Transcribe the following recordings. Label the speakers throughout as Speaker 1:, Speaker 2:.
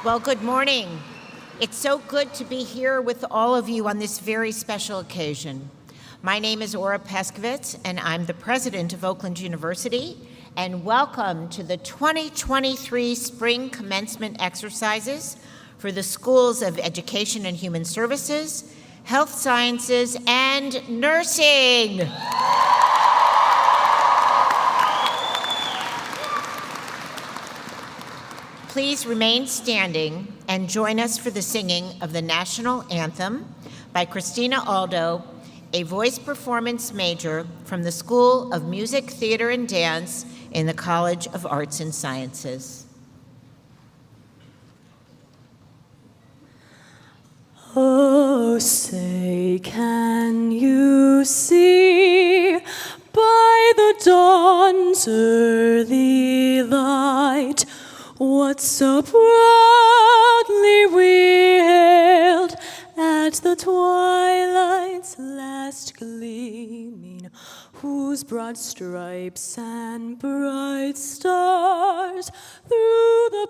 Speaker 1: Well, good morning. It's so good to be here with all of you on this very special occasion. My name is Ora Peskovitz, and I'm the president of Oakland University, and welcome to the 2023 Spring Commencement Exercises for the Schools of Education and Human Services, Health Sciences, and Nursing. Please remain standing and join us for the singing of the National Anthem by Christina Aldo, a voice performance major from the School of Music, Theater, and Dance in the College of Arts and Sciences.
Speaker 2: Oh, say, can you see by the dawn's early light what so proudly we hailed at the twilight's last gleaming, whose broad stripes and bright stars through the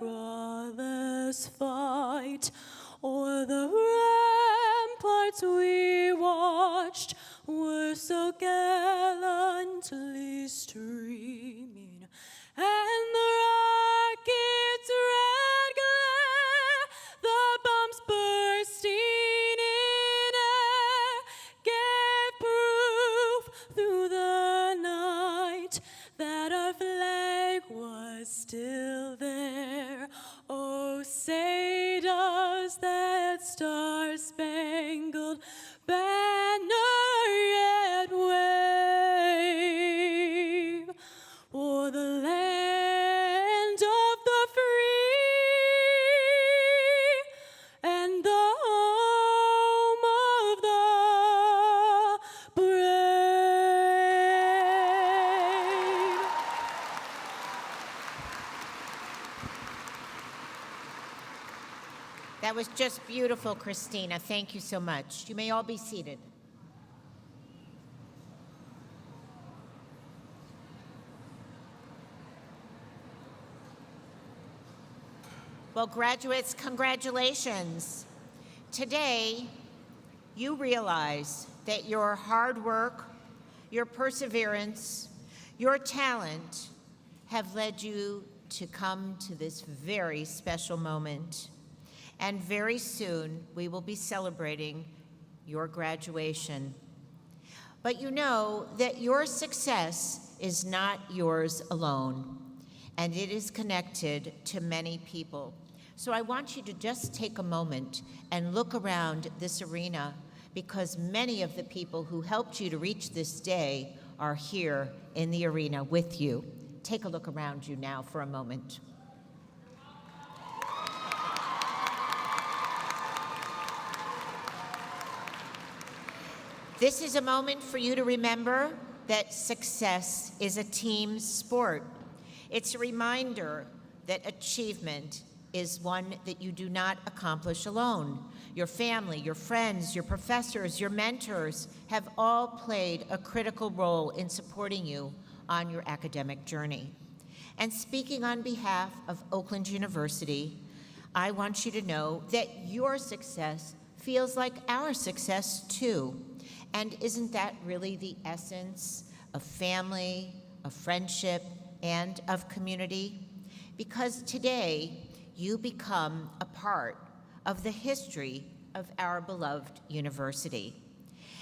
Speaker 2: perilous fight o'er the ramparts we watched were so gallantly streaming, and the rocket's red glare, the bombs bursting in air, gave proof through the night that our flag was still there. Oh, say does that star-spangled banner yet wave o'er the land of the free and the home of the brave?
Speaker 1: That was just beautiful, Christina. Thank you so much. You may all be seated. Well, graduates, congratulations. Today, you realize that your hard work, your perseverance, your talent have led you to come to this very special moment. And very soon, we will be celebrating your graduation. But you know that your success is not yours alone, and it is connected to many people. So I want you to just take a moment and look around this arena, because many of the people who helped you to reach this day are here in the arena with you. Take a look around you now for a moment. This is a moment for you to remember that success is a team sport. It's a reminder that achievement is one that you do not accomplish alone. Your family, your friends, your professors, your mentors have all played a critical role in supporting you on your academic journey. And speaking on behalf of Oakland University, I want you to know that your success feels like our success too. And isn't that really the essence of family, of friendship, and of community? Because today, you become a part of the history of our beloved university.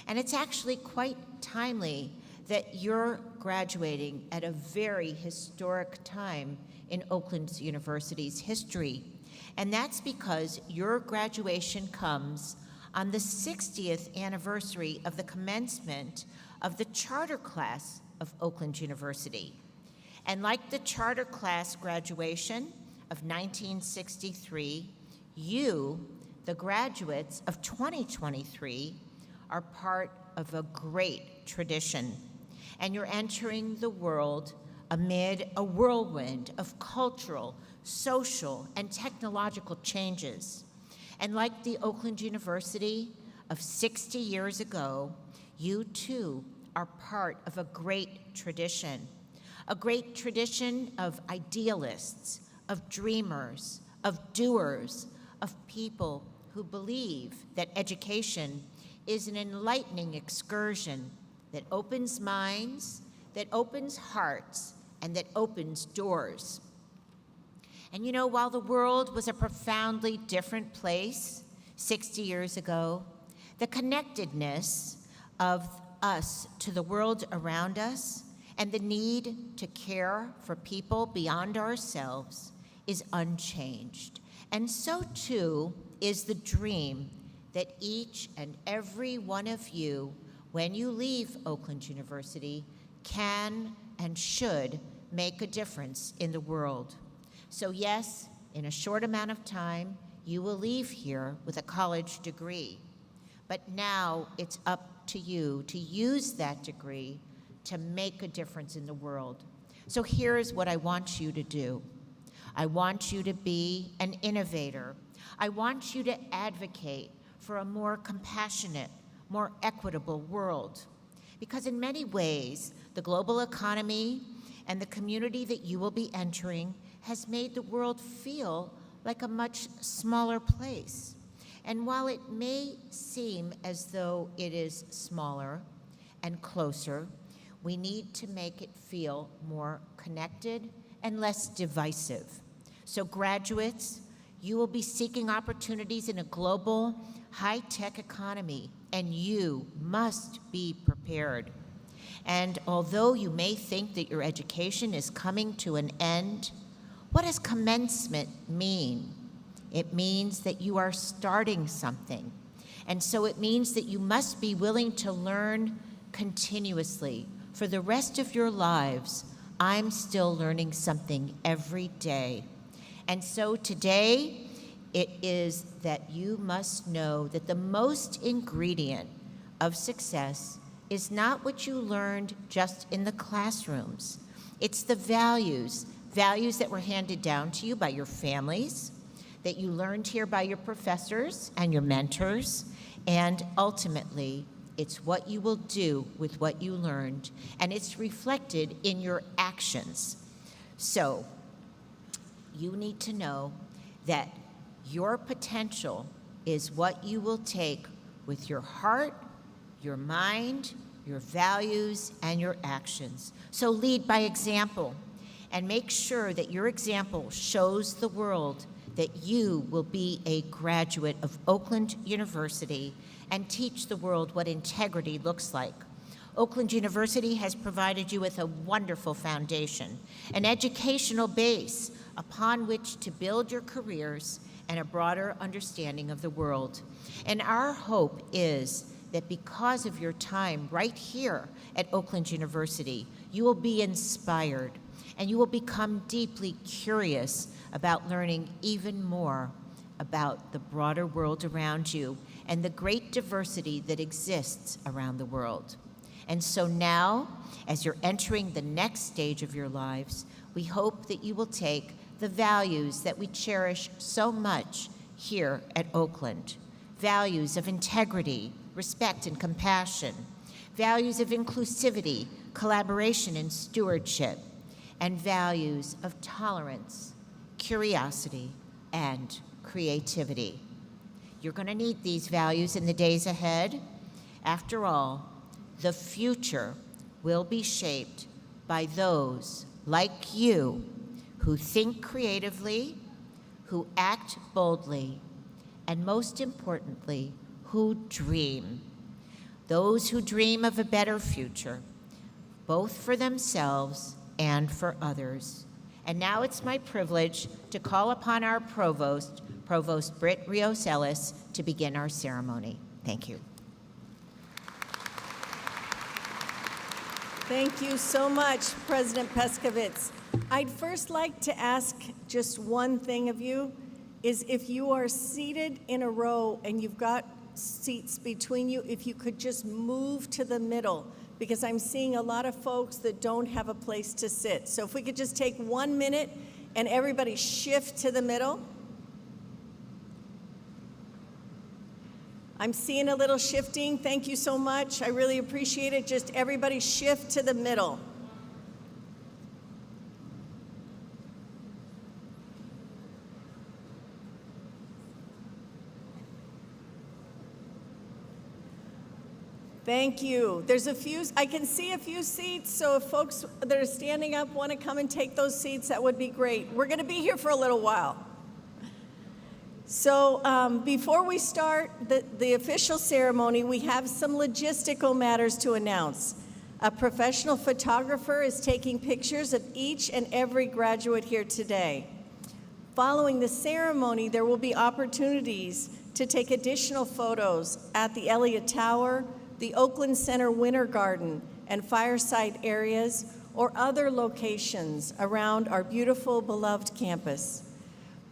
Speaker 1: And it's actually quite timely that you're graduating at a very historic time in Oakland University's history. And that's because your graduation comes on the 60th anniversary of the commencement of the charter class of Oakland University. And like the charter class graduation of 1963, you, the graduates of 2023, are part of a great tradition. And you're entering the world amid a whirlwind of cultural, social, and technological changes. And like the Oakland University of 60 years ago, you too are part of a great tradition of idealists, of dreamers, of doers, of people who believe that education is an enlightening excursion that opens minds, that opens hearts, and that opens doors. And you know, while the world was a profoundly different place 60 years ago, the connectedness of us to the world around us and the need to care for people beyond ourselves is unchanged. And so too is the dream that each and every one of you, when you leave Oakland University, can and should make a difference in the world. So yes, in a short amount of time, you will leave here with a college degree. But now it's up to you to use that degree to make a difference in the world. So here's what I want you to do. I want you to be an innovator. I want you to advocate for a more compassionate, more equitable world. Because in many ways, the global economy and the community that you will be entering has made the world feel like a much smaller place. And while it may seem as though it is smaller and closer, we need to make it feel more connected and less divisive. So graduates, you will be seeking opportunities in a global, high-tech economy, and you must be prepared. And although you may think that your education is coming to an end, what does commencement mean? It means that you are starting something. And so it means that you must be willing to learn continuously. For the rest of your lives, I'm still learning something every day. And so today, it is that you must know that the most ingredient of success is not what you learned just in the classrooms. It's the values that were handed down to you by your families, that you learned here by your professors and your mentors, and ultimately, it's what you will do with what you learned, and it's reflected in your actions. So, you need to know that your potential is what you will take with your heart, your mind, your values, and your actions. So lead by example, and make sure that your example shows the world that you will be a graduate of Oakland University and teach the world what integrity looks like. Oakland University has provided you with a wonderful foundation, an educational base upon which to build your careers and a broader understanding of the world. And our hope is that because of your time right here at Oakland University, you will be inspired and you will become deeply curious about learning even more about the broader world around you and the great diversity that exists around the world. And so now, as you're entering the next stage of your lives, we hope that you will take the values that we cherish so much here at Oakland. Values of integrity, respect, and compassion. Values of inclusivity, collaboration, and stewardship. And values of tolerance, curiosity, and creativity. You're going to need these values in the days ahead. After all, the future will be shaped by those like you who think creatively, who act boldly, and most importantly, who dream. Those who dream of a better future, both for themselves and for others. And now it's my privilege to call upon our Provost Britt Rios-Ellis, to begin our ceremony. Thank you.
Speaker 3: Thank you so much, President Peskovitz. I'd first like to ask just one thing of you, is if you are seated in a row and you've got seats between you, if you could just move to the middle, because I'm seeing a lot of folks that don't have a place to sit. So if we could just take 1 minute and everybody shift to the middle. I'm seeing a little shifting. Thank you so much. I really appreciate it. Just everybody shift to the middle. Thank you. There's a few, I can see a few seats, so if folks that are standing up want to come and take those seats, that would be great. We're going to be here for a little while. So before we start the official ceremony, we have some logistical matters to announce. A professional photographer is taking pictures of each and every graduate here today. Following the ceremony, there will be opportunities to take additional photos at the Elliott Tower, the Oakland Center Winter Garden, and Fireside areas, or other locations around our beautiful, beloved campus.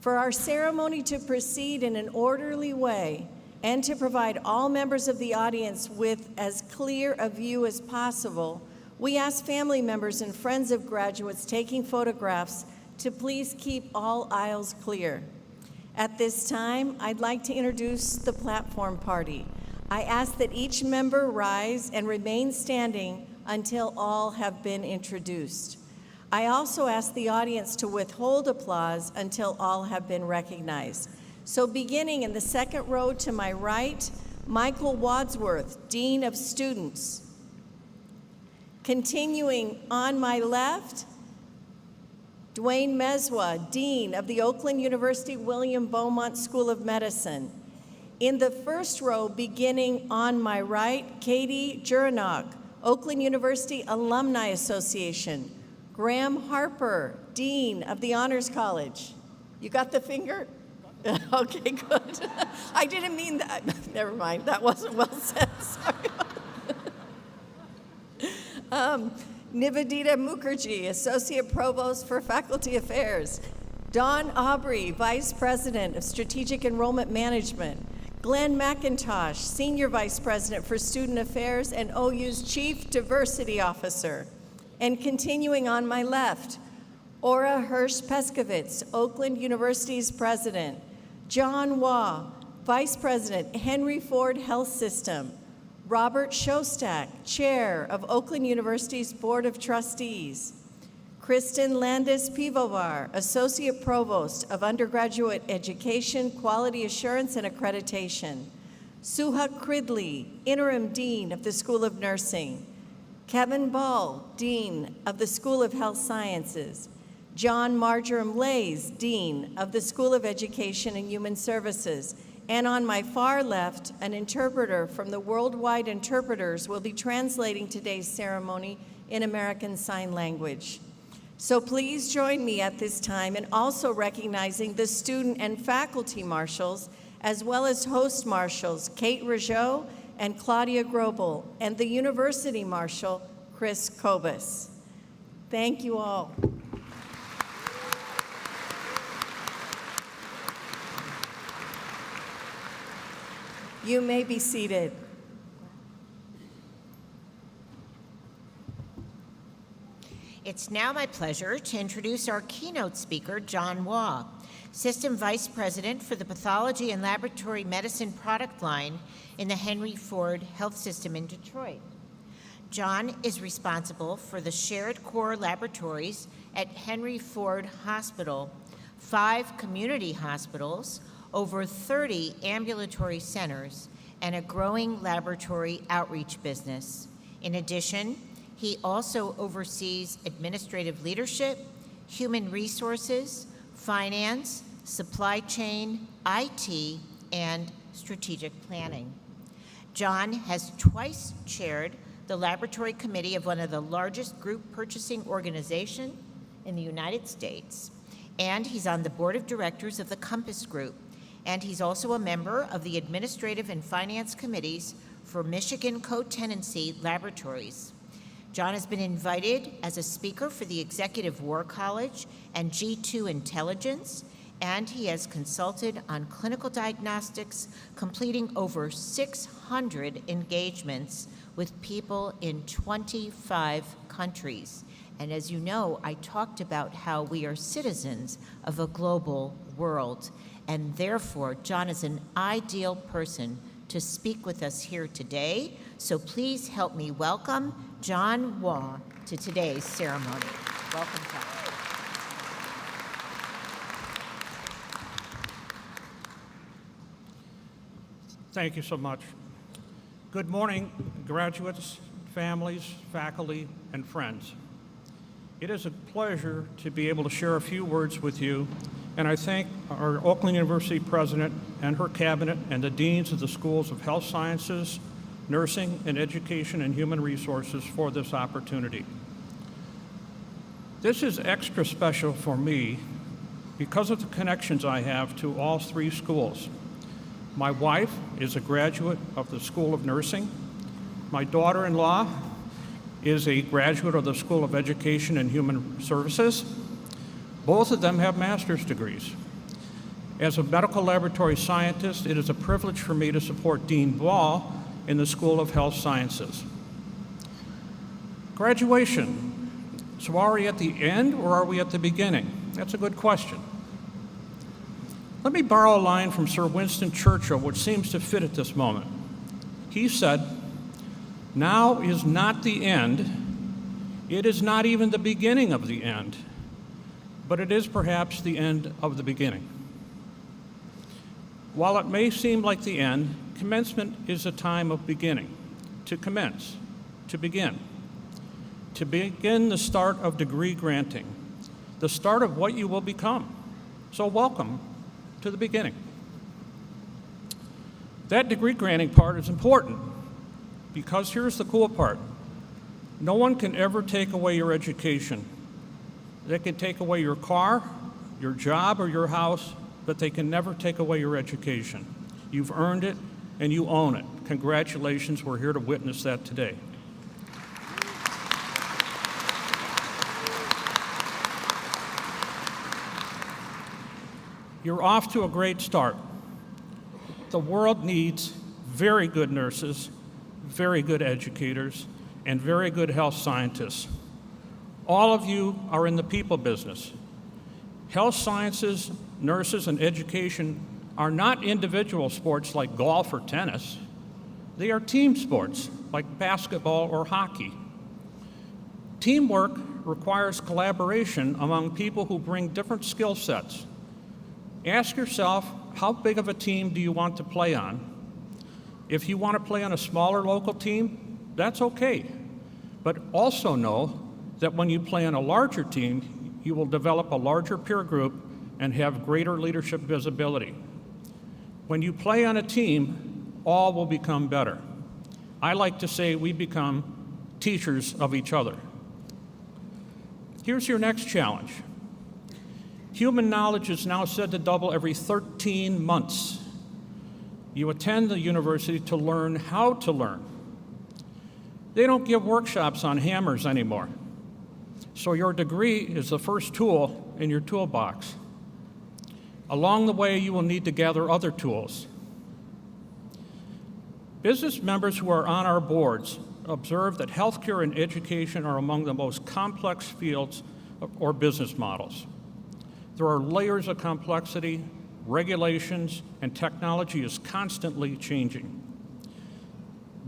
Speaker 3: For our ceremony to proceed in an orderly way and to provide all members of the audience with as clear a view as possible, we ask family members and friends of graduates taking photographs to please keep all aisles clear. At this time, I'd like to introduce the platform party. I ask that each member rise and remain standing until all have been introduced. I also ask the audience to withhold applause until all have been recognized. So beginning in the second row to my right, Michael Wadsworth, Dean of Students. Continuing on my left, Dwayne Meswa, Dean of the Oakland University William Beaumont School of Medicine. In the first row, beginning on my right, Katie Juranock, Oakland University Alumni Association. Graham Harper, Dean of the Honors College. You got the finger? Okay, good. I didn't mean that. Never mind, that wasn't well said, sorry. Nivedita Mukherjee, Associate Provost for Faculty Affairs. Dawn Aubrey, Vice President of Strategic Enrollment Management. Glenn McIntosh, Senior Vice President for Student Affairs and OU's Chief Diversity Officer. And continuing on my left, Ora Hirsch-Peskovitz, Oakland University's President. John Waugh, Vice President, Henry Ford Health System. Robert Shostak, Chair of Oakland University's Board of Trustees. Kristen Landis-Pivovar, Associate Provost of Undergraduate Education, Quality Assurance, and Accreditation. Suha Cridley, Interim Dean of the School of Nursing. Kevin Ball, Dean of the School of Health Sciences. John Marjoram Lays, Dean of the School of Education and Human Services. And on my far left, an interpreter from the Worldwide Interpreters will be translating today's ceremony in American Sign Language. So please join me at this time in also recognizing the student and faculty marshals, as well as host marshals, Kate Rougeau and Claudia Grobel, and the University Marshal, Chris Kobus. Thank you all. You may be seated.
Speaker 1: It's now my pleasure to introduce our keynote speaker, John Waugh, System Vice President for the Pathology and Laboratory Medicine product line in the Henry Ford Health System in Detroit. John is responsible for the shared core laboratories at Henry Ford Hospital, 5 community hospitals, over 30 ambulatory centers, and a growing laboratory outreach business. In addition, he also oversees administrative leadership, human resources, finance, supply chain, IT, and strategic planning. John has twice chaired the laboratory committee of one of the largest group purchasing organizations in the United States, and he's on the board of directors of the Compass Group, and he's also a member of the administrative and finance committees for Michigan Co-Tenancy Laboratories. John has been invited as a speaker for the Executive War College and G2 Intelligence, and he has consulted on clinical diagnostics, completing over 600 engagements with people in 25 countries. And as you know, I talked about how we are citizens of a global world, and therefore, John is an ideal person to speak with us here today. So please help me welcome John Waugh to today's ceremony. Welcome, John.
Speaker 4: Thank you so much. Good morning, graduates, families, faculty, and friends. It is a pleasure to be able to share a few words with you, and I thank our Oakland University president and her cabinet and the deans of the schools of health sciences, nursing, and education and human resources for this opportunity. This is extra special for me because of the connections I have to all three schools. My wife is a graduate of the School of Nursing. My daughter-in-law is a graduate of the School of Education and Human Services. Both of them have master's degrees. As a medical laboratory scientist, it is a privilege for me to support Dean Ball in the School of Health Sciences. Graduation. So are we at the end or are we at the beginning? That's a good question. Let me borrow a line from Sir Winston Churchill, which seems to fit at this moment. He said, "Now is not the end. It is not even the beginning of the end, but it is perhaps the end of the beginning." While it may seem like the end, commencement is a time of beginning, to commence, to begin the start of degree granting, the start of what you will become. So welcome to the beginning. That degree granting part is important because here's the cool part. No one can ever take away your education. They can take away your car, your job, or your house, but they can never take away your education. You've earned it and you own it. Congratulations, we're here to witness that today. You're off to a great start. The world needs very good nurses, very good educators, and very good health scientists. All of you are in the people business. Health sciences, nurses, and education are not individual sports like golf or tennis. They are team sports like basketball or hockey. Teamwork requires collaboration among people who bring different skill sets. Ask yourself, how big of a team do you want to play on? If you want to play on a smaller local team, that's okay. But also know that when you play on a larger team, you will develop a larger peer group and have greater leadership visibility. When you play on a team, all will become better. I like to say we become teachers of each other. Here's your next challenge. Human knowledge is now said to double every 13 months. You attend the university to learn how to learn. They don't give workshops on hammers anymore. So your degree is the first tool in your toolbox. Along the way, you will need to gather other tools. Business members who are on our boards observe that healthcare and education are among the most complex fields or business models. There are layers of complexity, regulations, and technology is constantly changing.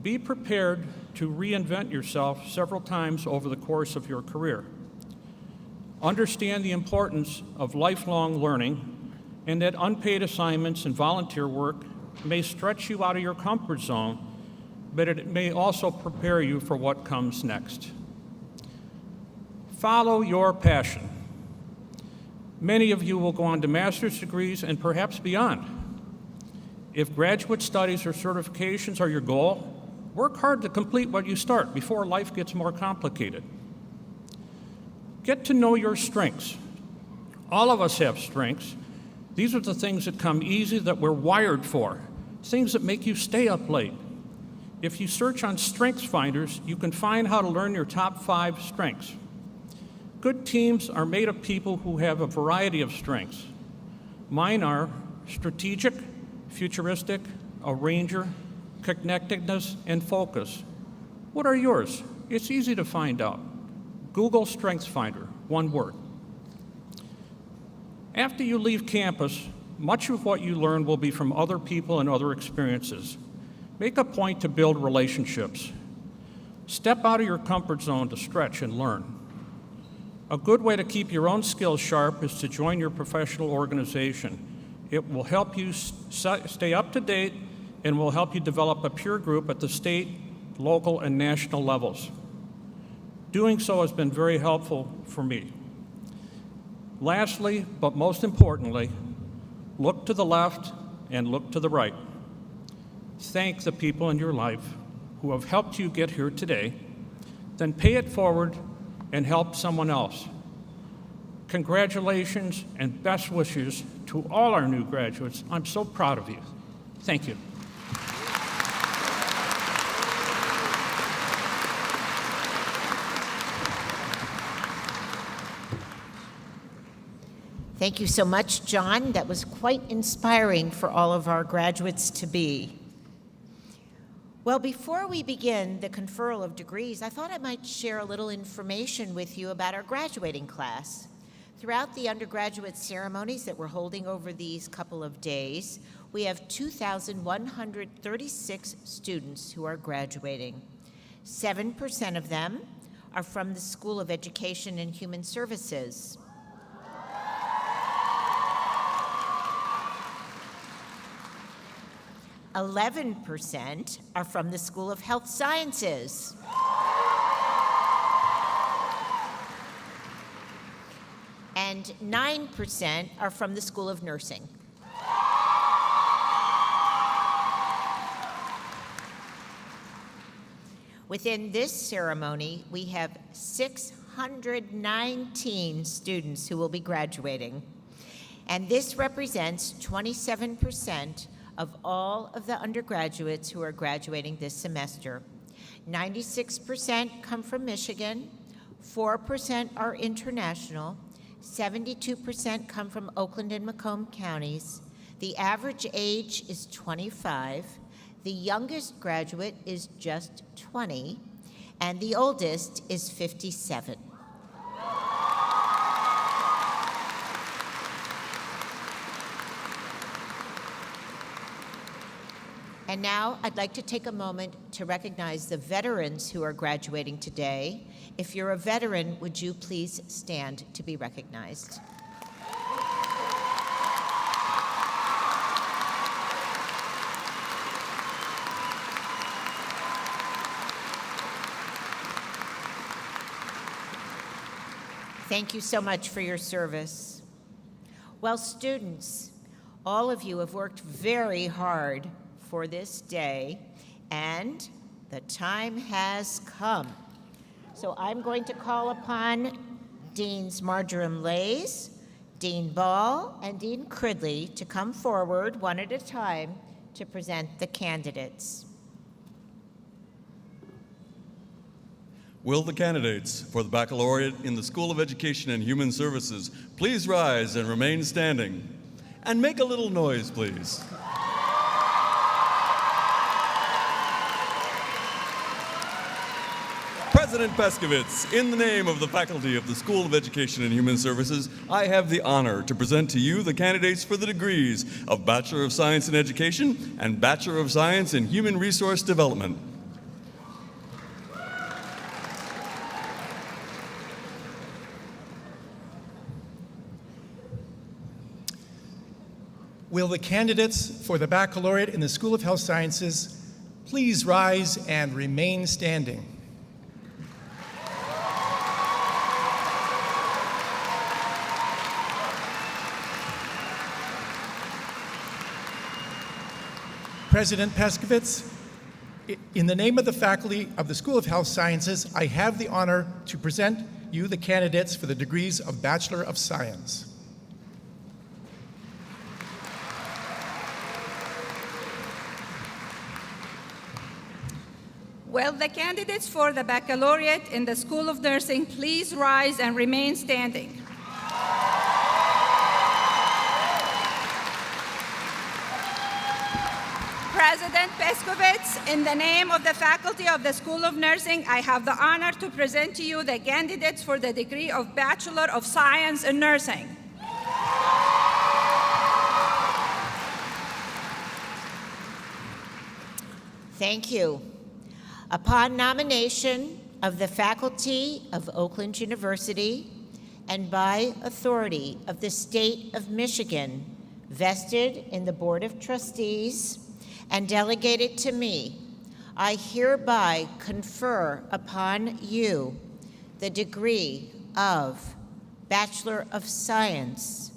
Speaker 4: Be prepared to reinvent yourself several times over the course of your career. Understand the importance of lifelong learning and that unpaid assignments and volunteer work may stretch you out of your comfort zone, but it may also prepare you for what comes next. Follow your passion. Many of you will go on to master's degrees and perhaps beyond. If graduate studies or certifications are your goal, work hard to complete what you start before life gets more complicated. Get to know your strengths. All of us have strengths. These are the things that come easy that we're wired for, things that make you stay up late. If you search on Strengths Finders, you can find how to learn your top 5 strengths. Good teams are made of people who have a variety of strengths. Mine are strategic, futuristic, a ranger, connectedness, and focus. What are yours? It's easy to find out. Google Strengths Finder, one word. After you leave campus, much of what you learn will be from other people and other experiences. Make a point to build relationships. Step out of your comfort zone to stretch and learn. A good way to keep your own skills sharp is to join your professional organization. It will help you stay up to date and will help you develop a peer group at the state, local, and national levels. Doing so has been very helpful for me. Lastly, but most importantly, look to the left and look to the right. Thank the people in your life who have helped you get here today, then pay it forward and help someone else. Congratulations and best wishes to all our new graduates. I'm so proud of you. Thank you.
Speaker 1: Thank you so much, John. That was quite inspiring for all of our graduates to be. Well, before we begin the conferral of degrees, I thought I might share a little information with you about our graduating class. Throughout the undergraduate ceremonies that we're holding over these couple of days, we have 2,136 students who are graduating. 7% of them are from the School of Education and Human Services. 11% are from the School of Health Sciences. And 9% are from the School of Nursing. Within this ceremony, we have 619 students who will be graduating. And this represents 27% of all of the undergraduates who are graduating this semester. 96% come from Michigan, 4% are international, 72% come from Oakland and Macomb counties. The average age is 25, the youngest graduate is just 20, and the oldest is 57. And now I'd like to take a moment to recognize the veterans who are graduating today. If you're a veteran, would you please stand to be recognized? Thank you so much for your service. Well, students, all of you have worked very hard for this day, and the time has come. So I'm going to call upon Deans Marjoram Lays, Dean Ball, and Dean Cridley to come forward one at a time to present the candidates.
Speaker 5: Will the candidates for the baccalaureate in the School of Education and Human Services please rise and remain standing? And make a little noise, please. President Peskovitz, in the name of the faculty of the School of Education and Human Services, I have the honor to present to you the candidates for the degrees of Bachelor of Science in Education and Bachelor of Science in Human Resource Development.
Speaker 6: Will the candidates for the baccalaureate in the School of Health Sciences please rise and remain standing? President Peskovitz, in the name of the faculty of the School of Health Sciences, I have the honor to present you the candidates for the degrees of Bachelor of Science.
Speaker 7: Will the candidates for the baccalaureate in the School of Nursing please rise and remain standing? President Peskovitz, in the name of the faculty of the School of Nursing, I have the honor to present to you the candidates for the degree of Bachelor of Science in Nursing.
Speaker 1: Thank you. Upon nomination of the faculty of Oakland University and by authority of the state of Michigan, vested in the Board of Trustees, and delegated to me, I hereby confer upon you the degree of Bachelor of Science,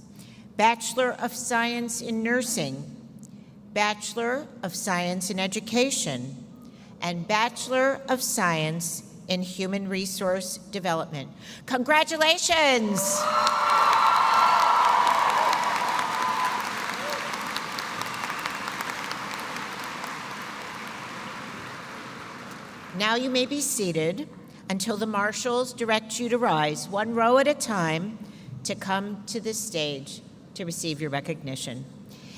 Speaker 1: Bachelor of Science in Nursing, Bachelor of Science in Education, and Bachelor of Science in Human Resource Development. Congratulations! Now you may be seated until the marshals direct you to rise, one row at a time, to come to this stage to receive your recognition.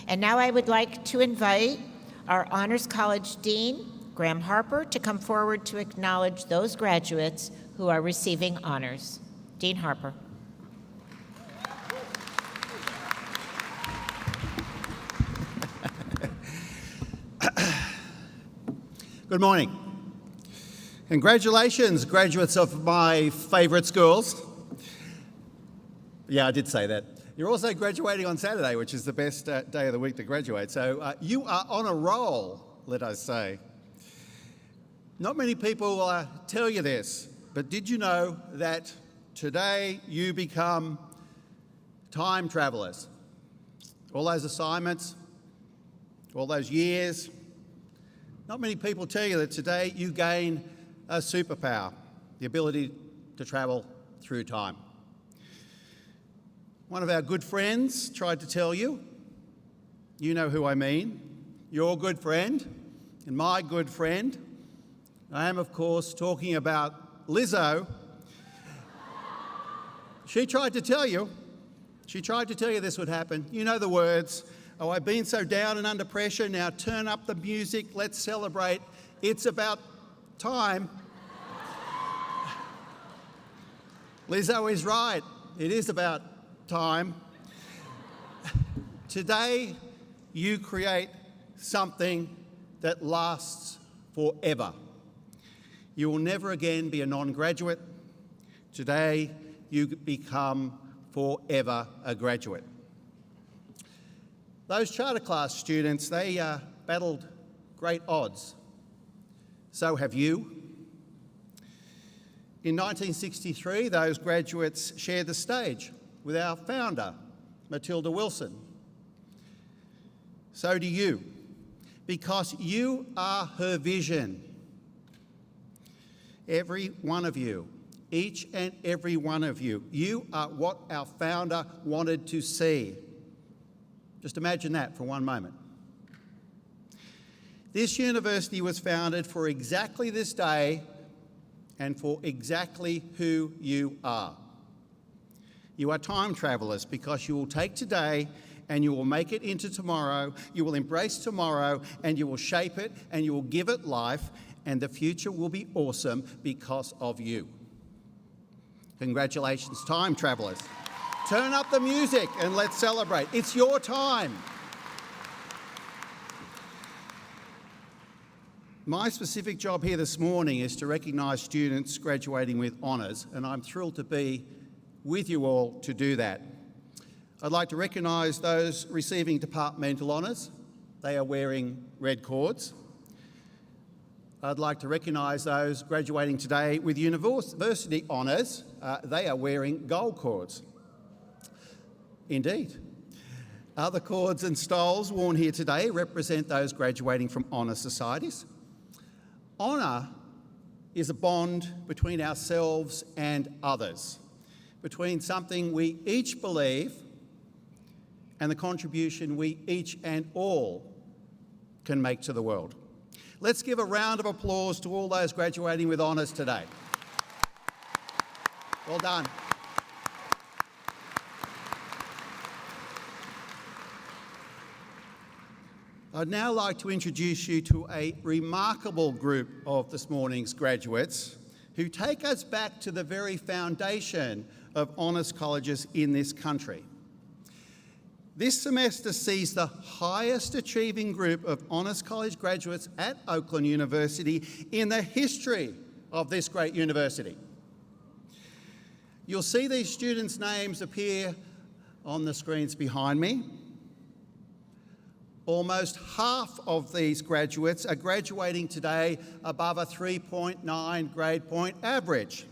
Speaker 1: And now I would like to invite our Honors College Dean, Graham Harper, to come forward to acknowledge those graduates who are receiving honors. Dean Harper.
Speaker 8: Good morning. Congratulations, graduates of my favourite schools. Yeah, I did say that. You're also graduating on Saturday, which is the best day of the week to graduate. So you are on a roll, let us say. Not many people tell you this, but did you know that today you become time travellers? All those assignments, all those years. Not many people tell you that today you gain a superpower, the ability to travel through time. One of our good friends tried to tell you, you know who I mean, your good friend and my good friend. I am, of course, talking about Lizzo. She tried to tell you this would happen. You know the words, "Oh, I've been so down and under pressure, now turn up the music, let's celebrate. It's about time." Lizzo is right. It is about time. Today, you create something that lasts forever. You will never again be a non-graduate. Today, you become forever a graduate. Those charter class students, they battled great odds. So have you. In 1963, those graduates shared the stage with our founder, Matilda Wilson. So do you, because you are her vision. Every one of you, each and every one of you, you are what our founder wanted to see. Just imagine that for one moment. This university was founded for exactly this day and for exactly who you are. You are time travellers because you will take today and you will make it into tomorrow, you will embrace tomorrow and you will shape it and you will give it life, and the future will be awesome because of you. Congratulations, time travellers. Turn up the music and let's celebrate. It's your time. My specific job here this morning is to recognise students graduating with honours, and I'm thrilled to be with you all to do that. I'd like to recognise those receiving departmental honours. They are wearing red cords. I'd like to recognise those graduating today with university honours. They are wearing gold cords. Indeed. Other cords and stoles worn here today represent those graduating from honour societies. Honour is a bond between ourselves and others, between something we each believe and the contribution we each and all can make to the world. Let's give a round of applause to all those graduating with honours today. Well done. I'd now like to introduce you to a remarkable group of this morning's graduates who take us back to the very foundation of honours colleges in this country. This semester sees the highest achieving group of honours college graduates at Oakland University in the history of this great university. You'll see these students' names appear on the screens behind me. Almost half of these graduates are graduating today above a 3.9 grade point average.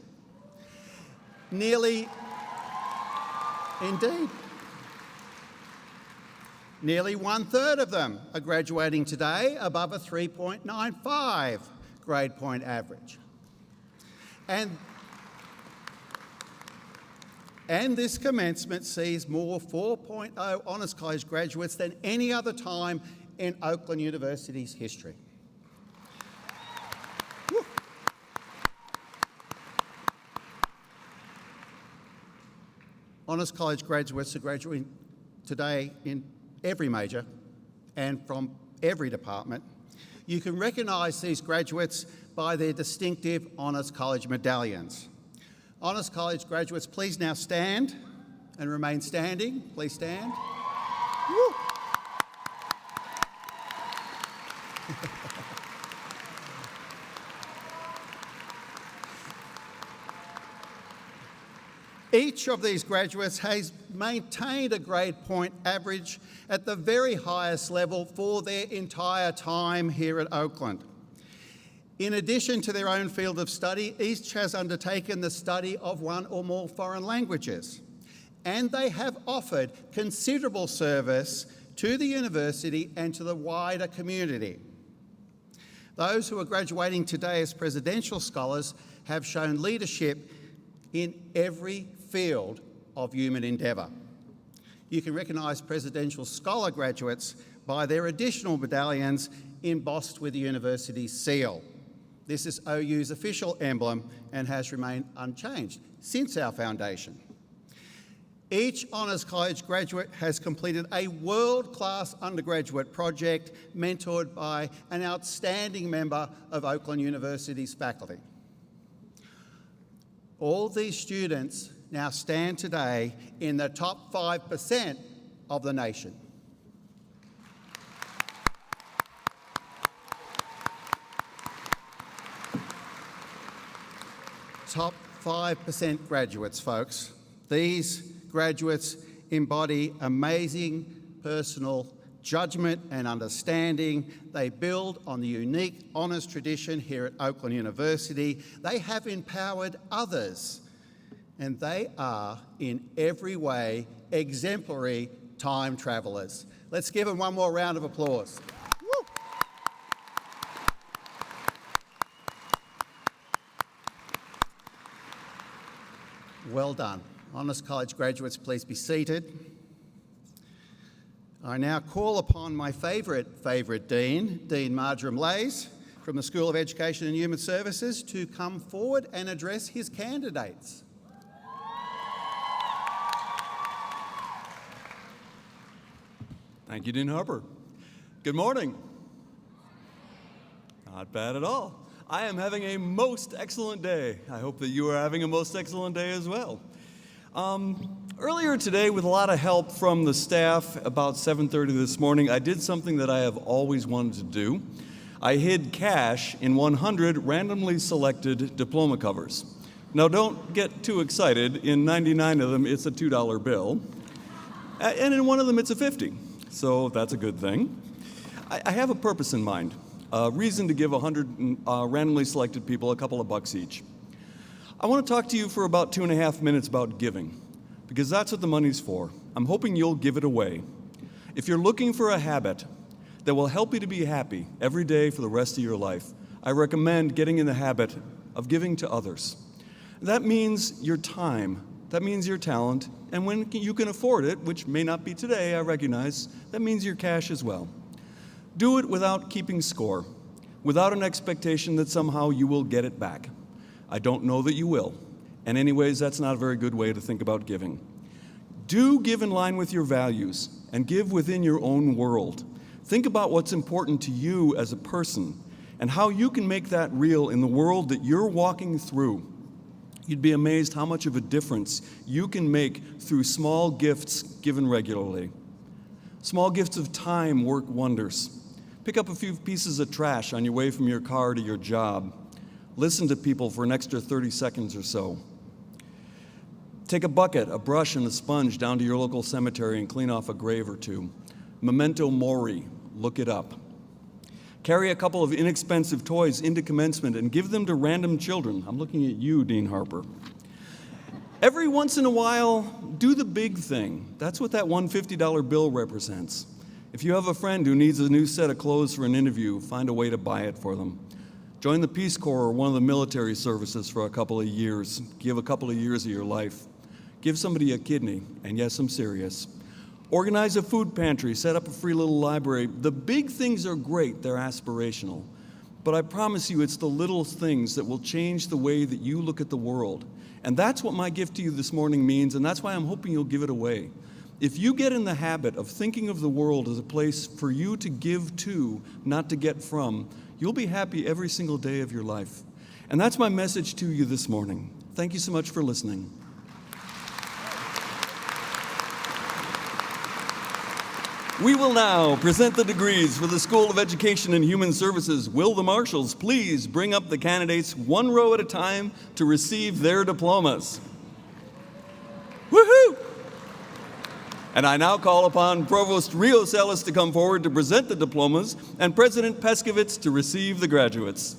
Speaker 8: Nearly 1/3 of them are graduating today above a 3.95 grade point average. And this commencement sees more 4.0 Honours College graduates than any other time in Oakland University's history. Woo. Honours College graduates are graduating today in every major and from every department. You can recognise these graduates by their distinctive Honours College medallions. Honours College graduates, please now stand and remain standing. Please stand. Woo. Each of these graduates has maintained a grade point average at the very highest level for their entire time here at Oakland. In addition to their own field of study, each has undertaken the study of one or more foreign languages, and they have offered considerable service to the university and to the wider community. Those who are graduating today as presidential scholars have shown leadership in every field of human endeavour. You can recognise presidential scholar graduates by their additional medallions embossed with the university's seal. This is OU's official emblem and has remained unchanged since our foundation. Each Honours College graduate has completed a world-class undergraduate project mentored by an outstanding member of Oakland University's faculty. All these students now stand today in the top 5% of the nation. Top 5% graduates, folks. These graduates embody amazing personal judgment and understanding. They build on the unique honours tradition here at Oakland University. They have empowered others, and they are, in every way, exemplary time travellers. Let's give them one more round of applause. Woo! Well done. Honours College graduates, please be seated. I now call upon my favourite Dean, Dean Marjoram Lays, from the School of Education and Human Services, to come forward and address his candidates.
Speaker 5: Thank you, Dean Harper. Good morning. Not bad at all. I am having a most excellent day. I hope that you are having a most excellent day as well. Earlier today, with a lot of help from the staff, about 7:30 this morning, I did something that I have always wanted to do. I hid cash in 100 randomly selected diploma covers. Now, don't get too excited. In 99 of them, it's a $2 bill. And in one of them, it's a 50. So that's a good thing. I have a purpose in mind, a reason to give 100 randomly selected people a couple of bucks each. I want to talk to you for about 2.5 minutes about giving, because that's what the money's for. I'm hoping you'll give it away. If you're looking for a habit that will help you to be happy every day for the rest of your life, I recommend getting in the habit of giving to others. That means your time, that means your talent, and when you can afford it, which may not be today, I recognize, that means your cash as well. Do it without keeping score, without an expectation that somehow you will get it back. I don't know that you will. And anyways, that's not a very good way to think about giving. Do give in line with your values and give within your own world. Think about what's important to you as a person and how you can make that real in the world that you're walking through. You'd be amazed how much of a difference you can make through small gifts given regularly. Small gifts of time work wonders. Pick up a few pieces of trash on your way from your car to your job. Listen to people for an extra 30 seconds or so. Take a bucket, a brush, and a sponge down to your local cemetery and clean off a grave or two. Memento mori, look it up. Carry a couple of inexpensive toys into commencement and give them to random children. I'm looking at you, Dean Harper. Every once in a while, do the big thing. That's what that $150 bill represents. If you have a friend who needs a new set of clothes for an interview, find a way to buy it for them. Join the Peace Corps or one of the military services for a couple of years. Give a couple of years of your life. Give somebody a kidney, and yes, I'm serious. Organize a food pantry, set up a free little library. The big things are great, they're aspirational. But I promise you, it's the little things that will change the way that you look at the world. And that's what my gift to you this morning means, and that's why I'm hoping you'll give it away. If you get in the habit of thinking of the world as a place for you to give to, not to get from, you'll be happy every single day of your life. And that's my message to you this morning. Thank you so much for listening. We will now present the degrees for the School of Education and Human Services. Will the marshals please bring up the candidates one row at a time to receive their diplomas? Woohoo! And I now call upon Provost Rios Ellis to come forward to present the diplomas and President Peskovitz to receive the graduates.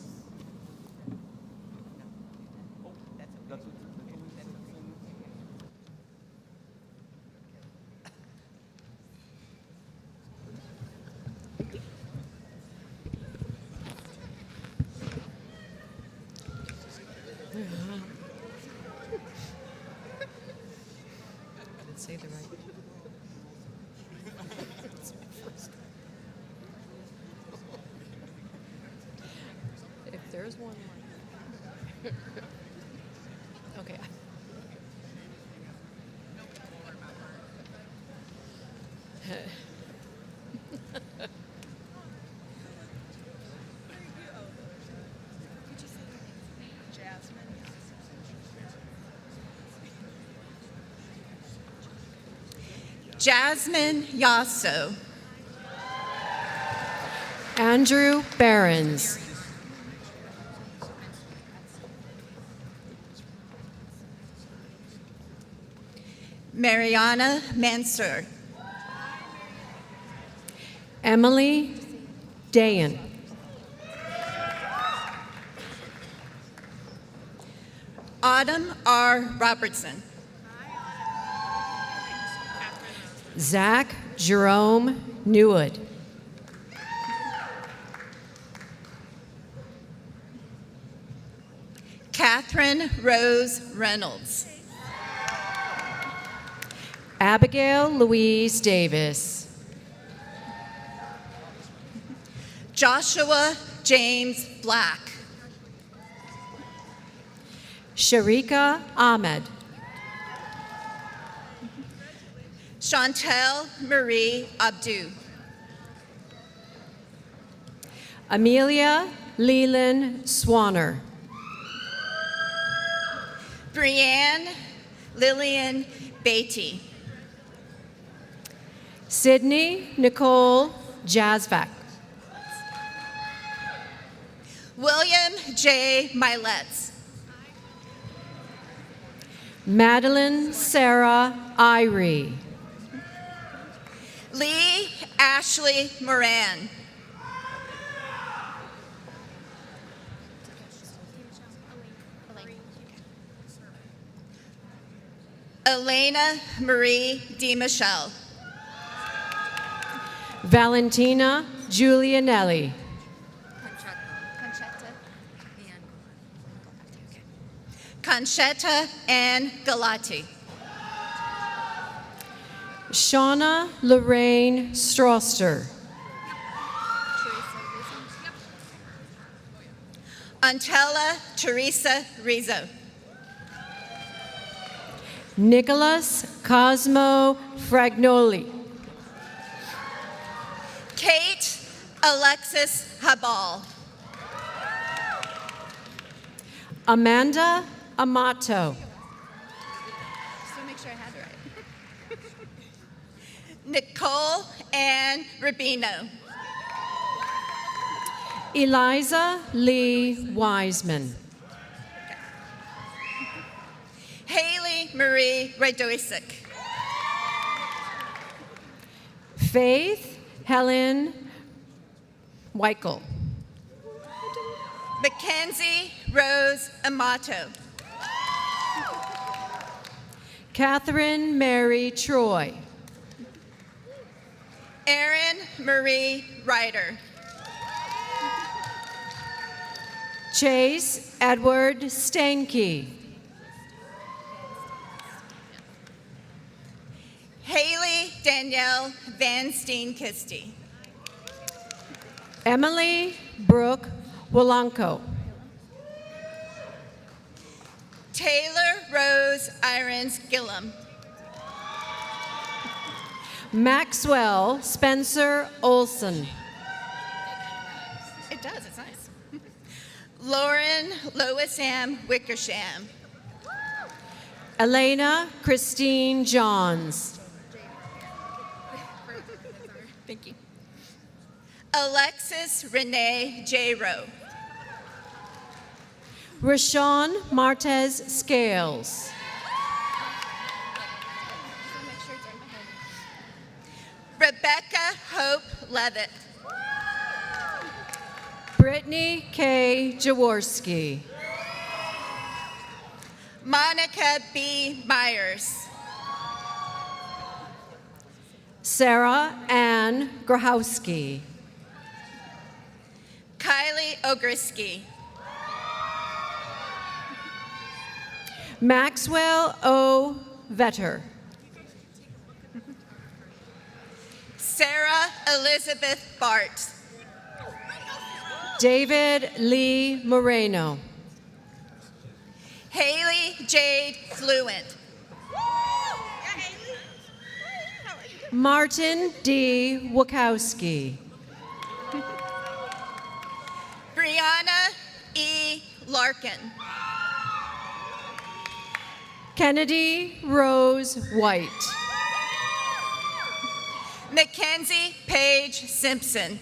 Speaker 2: Say the right. If there's one more. Okay.
Speaker 7: Jasmine Yasso.
Speaker 2: Andrew Behrens.
Speaker 7: Mariana Mansur.
Speaker 2: Emily Dayan.
Speaker 7: Autumn R. Robertson.
Speaker 2: Zach Jerome Newwood.
Speaker 7: Catherine Rose Reynolds.
Speaker 2: Abigail Louise Davis.
Speaker 7: Joshua James Black.
Speaker 2: Sharika Ahmed.
Speaker 7: Chantel Marie Abdu.
Speaker 2: Amelia Leland Swanner.
Speaker 7: Brianne Lillian Beatty.
Speaker 2: Sydney Nicole Jazvac.
Speaker 7: William J. Miletz.
Speaker 2: Madeline Sarah Irie.
Speaker 7: Lee Ashley Moran. Elena Marie DiMichelle.
Speaker 2: Valentina Giulianelli.
Speaker 7: Conchetta Ann Galati.
Speaker 2: Shauna Lorraine Stroster.
Speaker 7: Antella Teresa Rizzo.
Speaker 2: Nicholas Cosmo Fragnoli.
Speaker 7: Kate Alexis Habal.
Speaker 2: Amanda Amato.
Speaker 7: Just to make sure I had it right. Nicole Ann Rubino.
Speaker 2: Eliza Lee Wiseman.
Speaker 7: Haley Marie Radoisic.
Speaker 2: Faith Helen Weichel.
Speaker 7: Mackenzie Rose Amato.
Speaker 2: Catherine Mary Troy.
Speaker 7: Erin Marie Ryder.
Speaker 2: Chase Edward Stanke.
Speaker 7: Haley Danielle Van Steen Kisty.
Speaker 2: Emily Brooke Wolanko.
Speaker 7: Taylor Rose Irons Gillum.
Speaker 2: Maxwell Spencer Olson.
Speaker 7: It does, it's nice. Lauren Loisam Wickersham.
Speaker 2: Elena Christine Johns.
Speaker 7: Thank you. Alexis Renee J. Rowe.
Speaker 2: Rashawn Martez Scales.
Speaker 7: Rebecca Hope Levitt.
Speaker 2: Brittany K. Jaworski.
Speaker 7: Monica B. Myers.
Speaker 2: Sarah Ann Grahowski.
Speaker 7: Kylie Ogriski.
Speaker 2: Maxwell O. Vetter.
Speaker 7: Sarah Elizabeth Bart.
Speaker 2: David Lee Moreno.
Speaker 7: Haley Jade Fluent.
Speaker 2: Martin D. Wachowski.
Speaker 7: Brianna E. Larkin.
Speaker 2: Kennedy Rose White.
Speaker 7: Mackenzie Paige Simpson.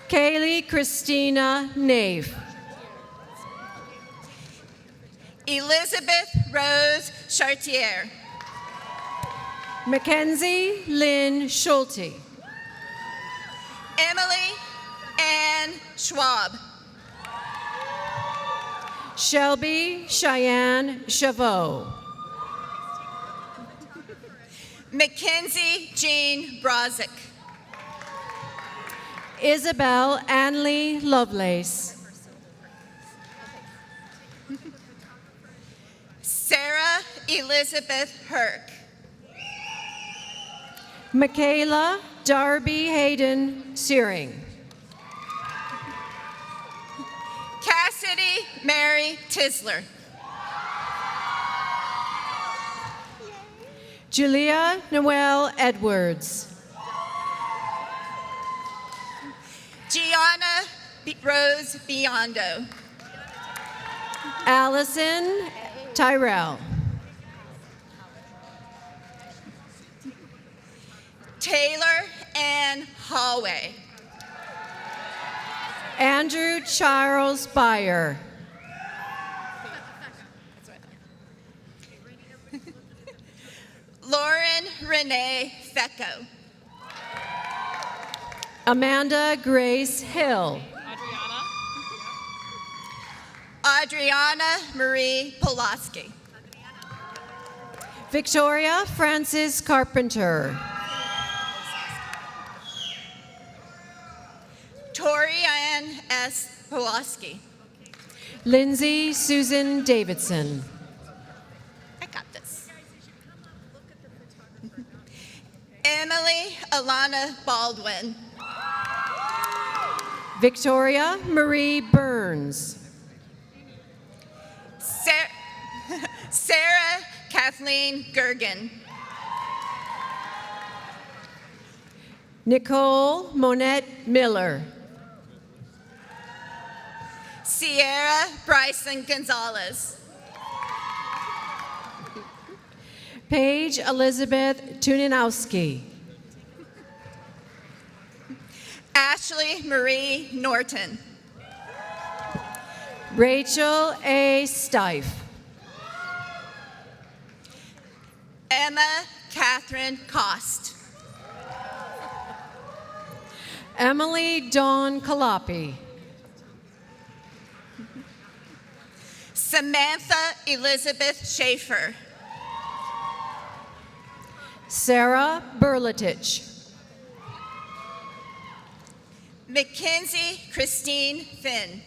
Speaker 2: Kaylee Christina Nave.
Speaker 7: Elizabeth Rose Chartier.
Speaker 2: Mackenzie Lynn Schulte.
Speaker 7: Emily Ann Schwab.
Speaker 2: Shelby Cheyenne Chavot.
Speaker 7: Mackenzie Jean Brozick.
Speaker 2: Isabel Anley Lovelace.
Speaker 7: Sarah Elizabeth Herc.
Speaker 2: Michaela Darby Hayden Searing.
Speaker 7: Cassidy Mary Tisler.
Speaker 2: Julia Noel Edwards.
Speaker 7: Gianna Rose Biondo.
Speaker 2: Allison Tyrell.
Speaker 7: Taylor Ann Hallway.
Speaker 2: Andrew Charles Byer.
Speaker 7: Lauren Renee Fecco.
Speaker 2: Amanda Grace Hill.
Speaker 7: Adriana Marie Pulaski.
Speaker 2: Victoria Francis Carpenter.
Speaker 7: Torianne S. Pulaski.
Speaker 2: Lindsay Susan Davidson.
Speaker 7: I got this. Emily Alana Baldwin.
Speaker 2: Victoria Marie Burns.
Speaker 7: Sarah Kathleen Gergen.
Speaker 2: Nicole Monette Miller.
Speaker 7: Sierra Bryson Gonzalez.
Speaker 2: Paige Elizabeth Tuninowski.
Speaker 7: Ashley Marie Norton.
Speaker 2: Rachel A. Stife.
Speaker 7: Emma Catherine Cost.
Speaker 2: Emily Dawn Kalapi.
Speaker 7: Samantha Elizabeth Schaefer.
Speaker 2: Sarah Berletich.
Speaker 7: Mackenzie Christine Finn.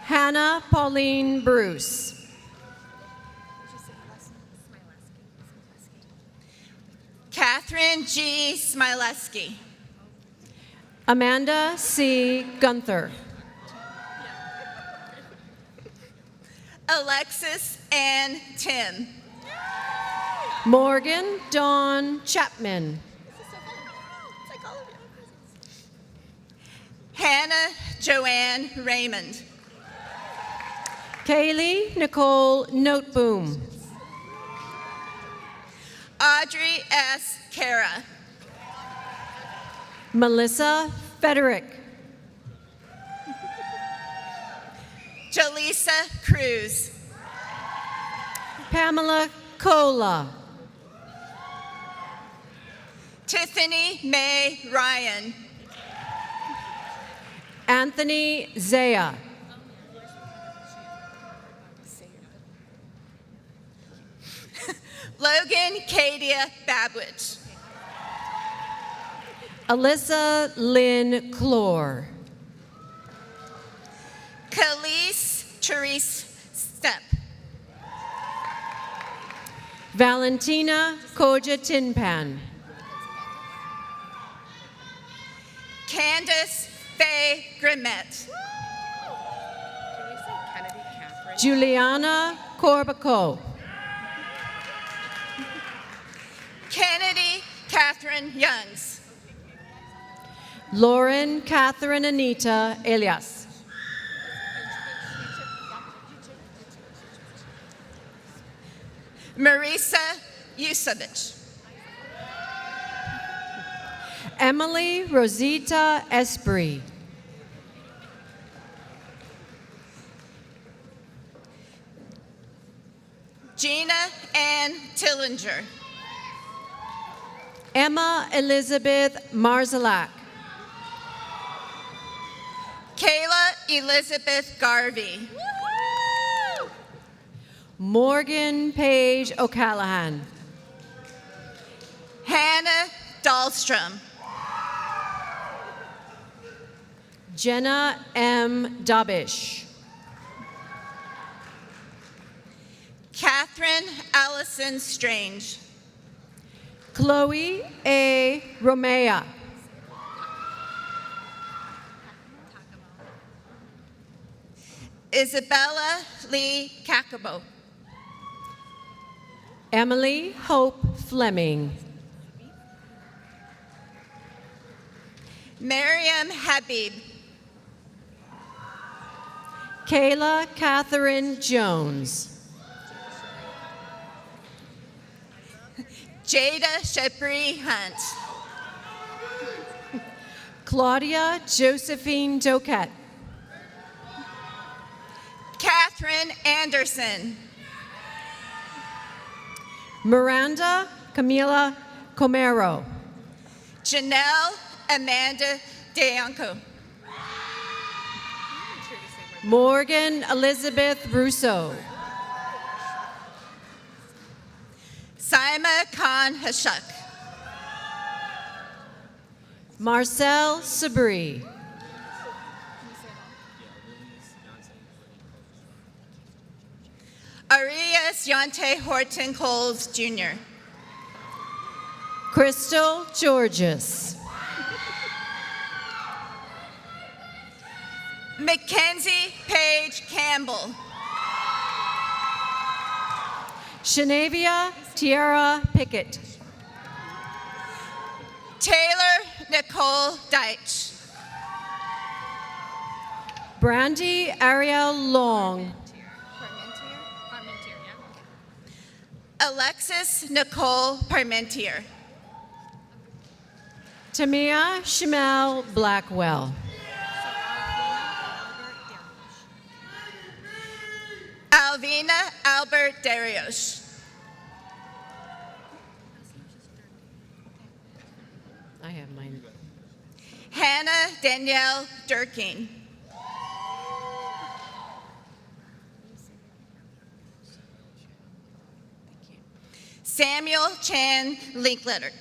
Speaker 2: Hannah Pauline Bruce.
Speaker 7: Catherine G. Smileski.
Speaker 2: Amanda C. Gunther.
Speaker 7: Alexis Ann Tim.
Speaker 2: Morgan Dawn Chapman.
Speaker 7: Hannah Joanne Raymond.
Speaker 2: Kaylee Nicole Noteboom.
Speaker 7: Audrey S. Cara.
Speaker 2: Melissa Federick.
Speaker 7: Jaleesa Cruz.
Speaker 2: Pamela Cola.
Speaker 7: Tiffany May Ryan.
Speaker 2: Anthony Zaya.
Speaker 7: Logan Kadia Babwich.
Speaker 2: Alyssa Lynn Clore.
Speaker 7: Khalees Therese Stepp.
Speaker 2: Valentina Koja Tinpan.
Speaker 7: Candace Faye Grimmett.
Speaker 2: Juliana Corbaco.
Speaker 7: Kennedy Catherine Youngs.
Speaker 2: Lauren Catherine Anita Elias.
Speaker 7: Marisa Yusevich.
Speaker 2: Emily Rosita Esprit.
Speaker 7: Gina Ann Tillinger.
Speaker 2: Emma Elizabeth Marzalak.
Speaker 7: Kayla Elizabeth Garvey.
Speaker 2: Morgan Page O'Callahan.
Speaker 7: Hannah Dahlstrom.
Speaker 2: Jenna M. Dabish.
Speaker 7: Catherine Allison Strange.
Speaker 2: Chloe A. Romea.
Speaker 7: Isabella Lee Kakabo.
Speaker 2: Emily Hope Fleming.
Speaker 7: Miriam Habib.
Speaker 2: Kayla Catherine Jones.
Speaker 7: Jada Shepri Hunt.
Speaker 2: Claudia Josephine Doquette.
Speaker 7: Catherine Anderson.
Speaker 2: Miranda Camila Comero.
Speaker 7: Janelle Amanda DeAnco.
Speaker 2: Morgan Elizabeth Russo.
Speaker 7: Saima Khan Hashuk.
Speaker 2: Marcel Sabri.
Speaker 7: Arias Yonte Horton Coles Jr.
Speaker 2: Crystal Georges.
Speaker 7: Mackenzie Paige Campbell.
Speaker 2: Shanavia Tiara Pickett.
Speaker 7: Taylor Nicole Deitch.
Speaker 2: Brandy Ariel Long.
Speaker 7: Alexis Nicole Parmentier.
Speaker 2: Tamia Shamel Blackwell.
Speaker 7: Alvina Albert Darius.
Speaker 2: I have mine.
Speaker 7: Anna Danielle Durkin. Samuel Chan Linkletter.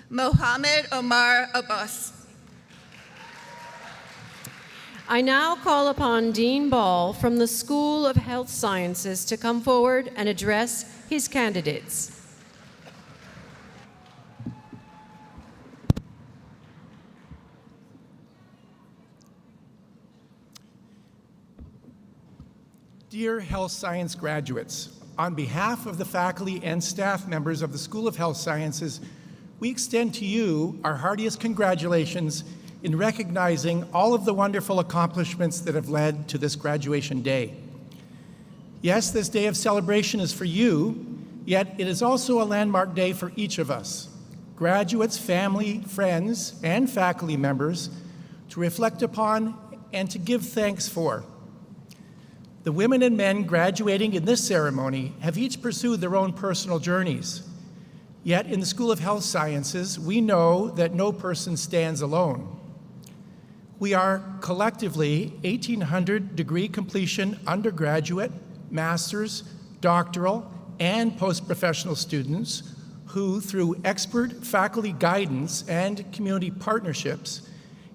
Speaker 7: Mohammed Omar Abbas.
Speaker 2: I now call upon Dean Ball from the School of Health Sciences to come forward and address his candidates.
Speaker 6: Dear health science graduates, on behalf of the faculty and staff members of the School of Health Sciences, we extend to you our heartiest congratulations in recognizing all of the wonderful accomplishments that have led to this graduation day. Yes, this day of celebration is for you, yet it is also a landmark day for each of us, graduates, family, friends, and faculty members, to reflect upon and to give thanks for. The women and men graduating in this ceremony have each pursued their own personal journeys. Yet in the School of Health Sciences, we know that no person stands alone. We are collectively 1,800 degree completion undergraduate, master's, doctoral, and post-professional students who, through expert faculty guidance and community partnerships,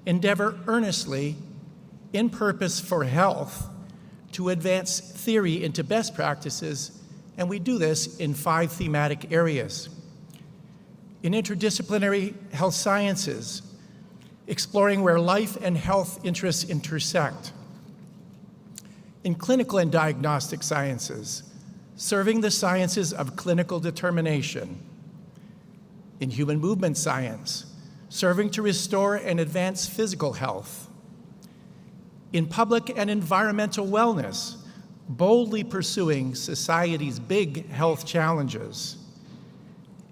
Speaker 6: endeavor earnestly, in purpose for health, to advance theory into best practices, and we do this in 5 thematic areas. In interdisciplinary health sciences, exploring where life and health interests intersect. In clinical and diagnostic sciences, serving the sciences of clinical determination. In human movement science, serving to restore and advance physical health. In public and environmental wellness, boldly pursuing society's big health challenges.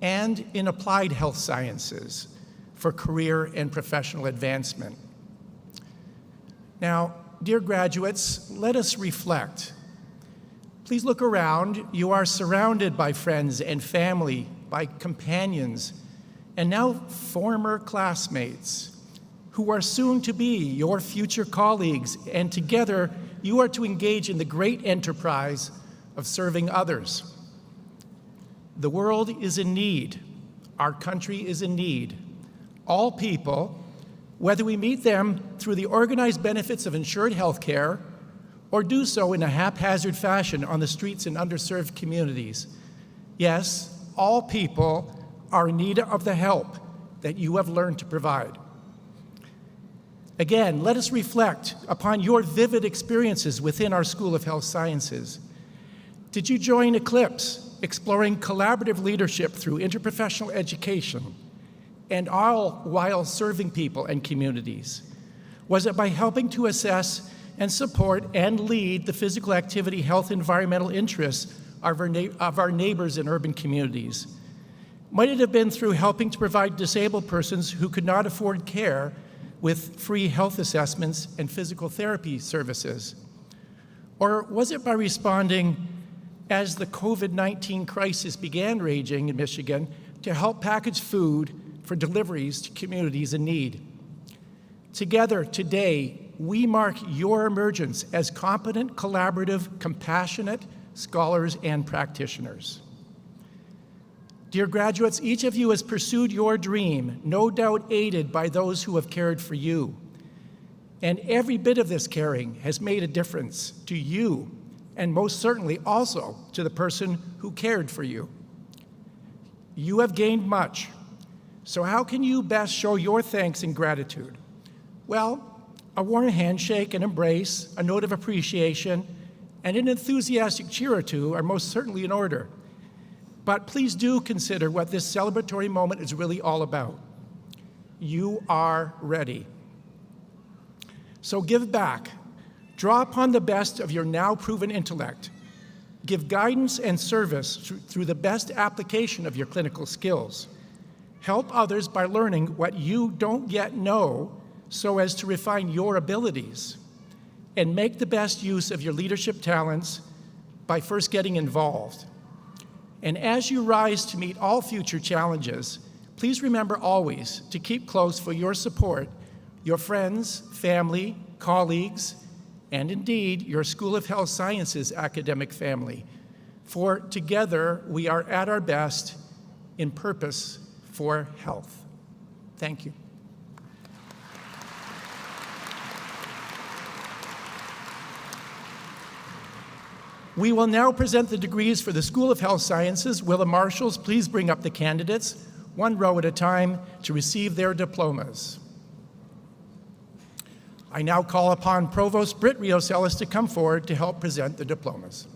Speaker 6: And in applied health sciences, for career and professional advancement. Now, dear graduates, let us reflect. Please look around. You are surrounded by friends and family, by companions, and now former classmates who are soon to be your future colleagues, and together you are to engage in the great enterprise of serving others. The world is in need. Our country is in need. All people, whether we meet them through the organized benefits of insured health care or do so in a haphazard fashion on the streets in underserved communities. Yes, all people are in need of the help that you have learned to provide. Again, let us reflect upon your vivid experiences within our School of Health Sciences. Did you join Eclipse, exploring collaborative leadership through interprofessional education, and all while serving people and communities? Was it by helping to assess and support and lead the physical activity, health, environmental interests of our neighbors in urban communities? Might it have been through helping to provide disabled persons who could not afford care with free health assessments and physical therapy services? Or was it by responding as the COVID-19 crisis began raging in Michigan to help package food for deliveries to communities in need? Together today, we mark your emergence as competent, collaborative, compassionate scholars and practitioners. Dear graduates, each of you has pursued your dream, no doubt aided by those who have cared for you. And every bit of this caring has made a difference to you, and most certainly also to the person who cared for you. You have gained much. So how can you best show your thanks and gratitude? Well, a warm handshake, an embrace, a note of appreciation, and an enthusiastic cheer or two are most certainly in order. But please do consider what this celebratory moment is really all about. You are ready. So give back. Draw upon the best of your now proven intellect. Give guidance and service through the best application of your clinical skills. Help others by learning what you don't yet know so as to refine your abilities. And make the best use of your leadership talents by first getting involved. And as you rise to meet all future challenges, please remember always to keep close for your support, your friends, family, colleagues, and indeed your School of Health Sciences academic family. For together we are at our best in purpose for health. Thank you. We will now present the degrees for the School of Health Sciences. Will the marshals please bring up the candidates, one row at a time, to receive their diplomas. I now call upon Provost Britt Rios-Ellis to come forward to help present the diplomas.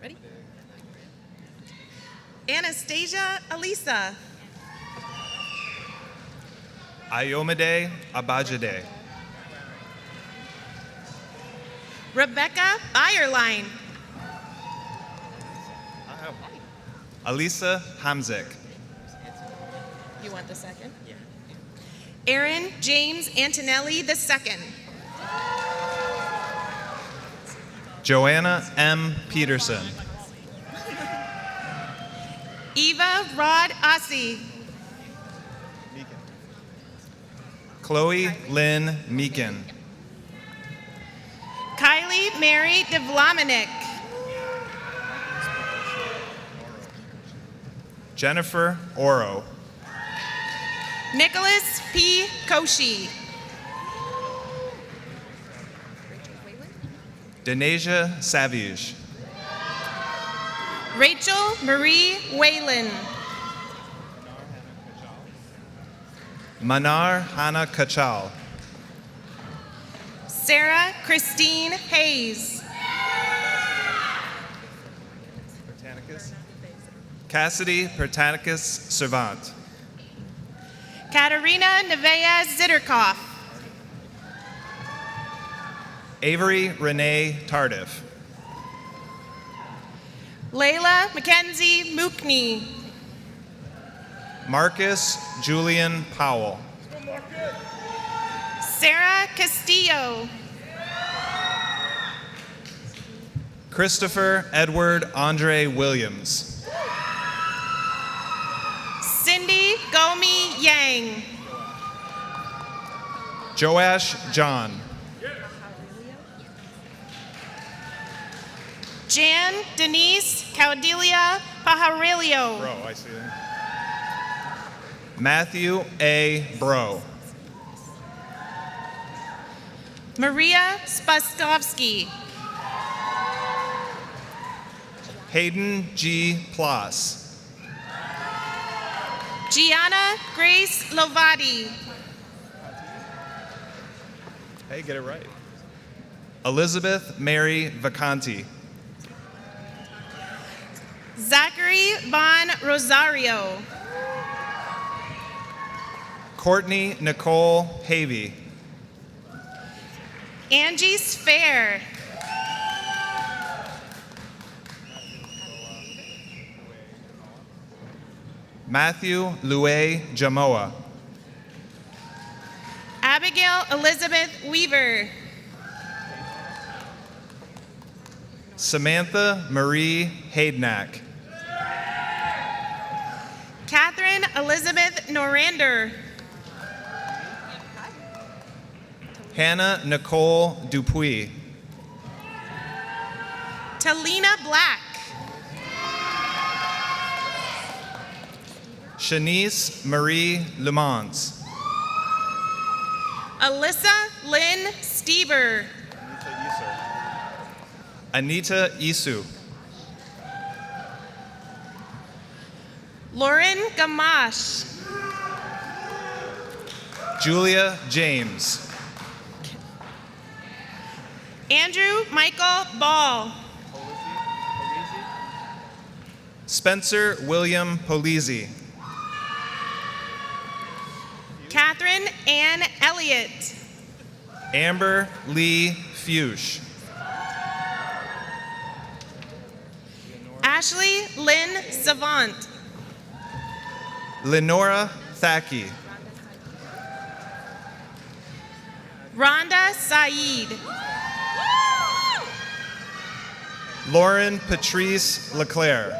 Speaker 9: Ready? Anastasia Alisa.
Speaker 10: Ayomide Abajide.
Speaker 9: Rebecca Bayerline.
Speaker 10: Alisa Hamzik.
Speaker 9: You want the second? Yeah. Aaron James Antonelli II.
Speaker 10: Joanna M. Peterson.
Speaker 9: Eva Rod Ossie.
Speaker 10: Chloe Lynn Meekin.
Speaker 9: Kylie Mary DeVlamenik.
Speaker 10: Jennifer Oro.
Speaker 9: Nicholas P. Koshi.
Speaker 10: Denasia Savage.
Speaker 9: Rachel Marie Whalen.
Speaker 10: Manar Hana Kachal.
Speaker 9: Sarah Christine Hayes.
Speaker 10: Cassidy Pertanicus Servant.
Speaker 9: Katerina Nevea Zitterkoff.
Speaker 10: Avery Renee Tardif.
Speaker 9: Layla Mackenzie Mookney.
Speaker 10: Marcus Julian Powell.
Speaker 9: Sarah Castillo.
Speaker 10: Christopher Edward Andre Williams.
Speaker 9: Cindy Gomi Yang.
Speaker 10: Joash John.
Speaker 9: Jan Denise Caudilia Pajarillo.
Speaker 10: Bro, I see that. Matthew A. Bro.
Speaker 9: Maria Spaskovsky.
Speaker 10: Hayden G. Ploss.
Speaker 9: Gianna Grace Lovati.
Speaker 10: Hey, get it right. Elizabeth Mary Vacanti.
Speaker 9: Zachary Von Rosario.
Speaker 10: Courtney Nicole Havey.
Speaker 9: Angie Sfair.
Speaker 10: Matthew Louay Jamoa.
Speaker 9: Abigail Elizabeth Weaver.
Speaker 10: Samantha Marie Haydnack.
Speaker 9: Catherine Elizabeth Norander.
Speaker 10: Hannah Nicole Dupuis.
Speaker 9: Talina Black.
Speaker 10: Shanice Marie Lemons.
Speaker 9: Alyssa Lynn Stieber.
Speaker 10: Anita Isu.
Speaker 9: Lauren Gamache.
Speaker 10: Julia James.
Speaker 9: Andrew Michael Ball.
Speaker 10: Spencer William Polizzi.
Speaker 9: Catherine Ann Elliott.
Speaker 10: Amber Lee Fuchs.
Speaker 9: Ashley Lynn Savant.
Speaker 10: Lenora Thaki.
Speaker 9: Rhonda Saeed.
Speaker 10: Lauren Patrice Leclerc.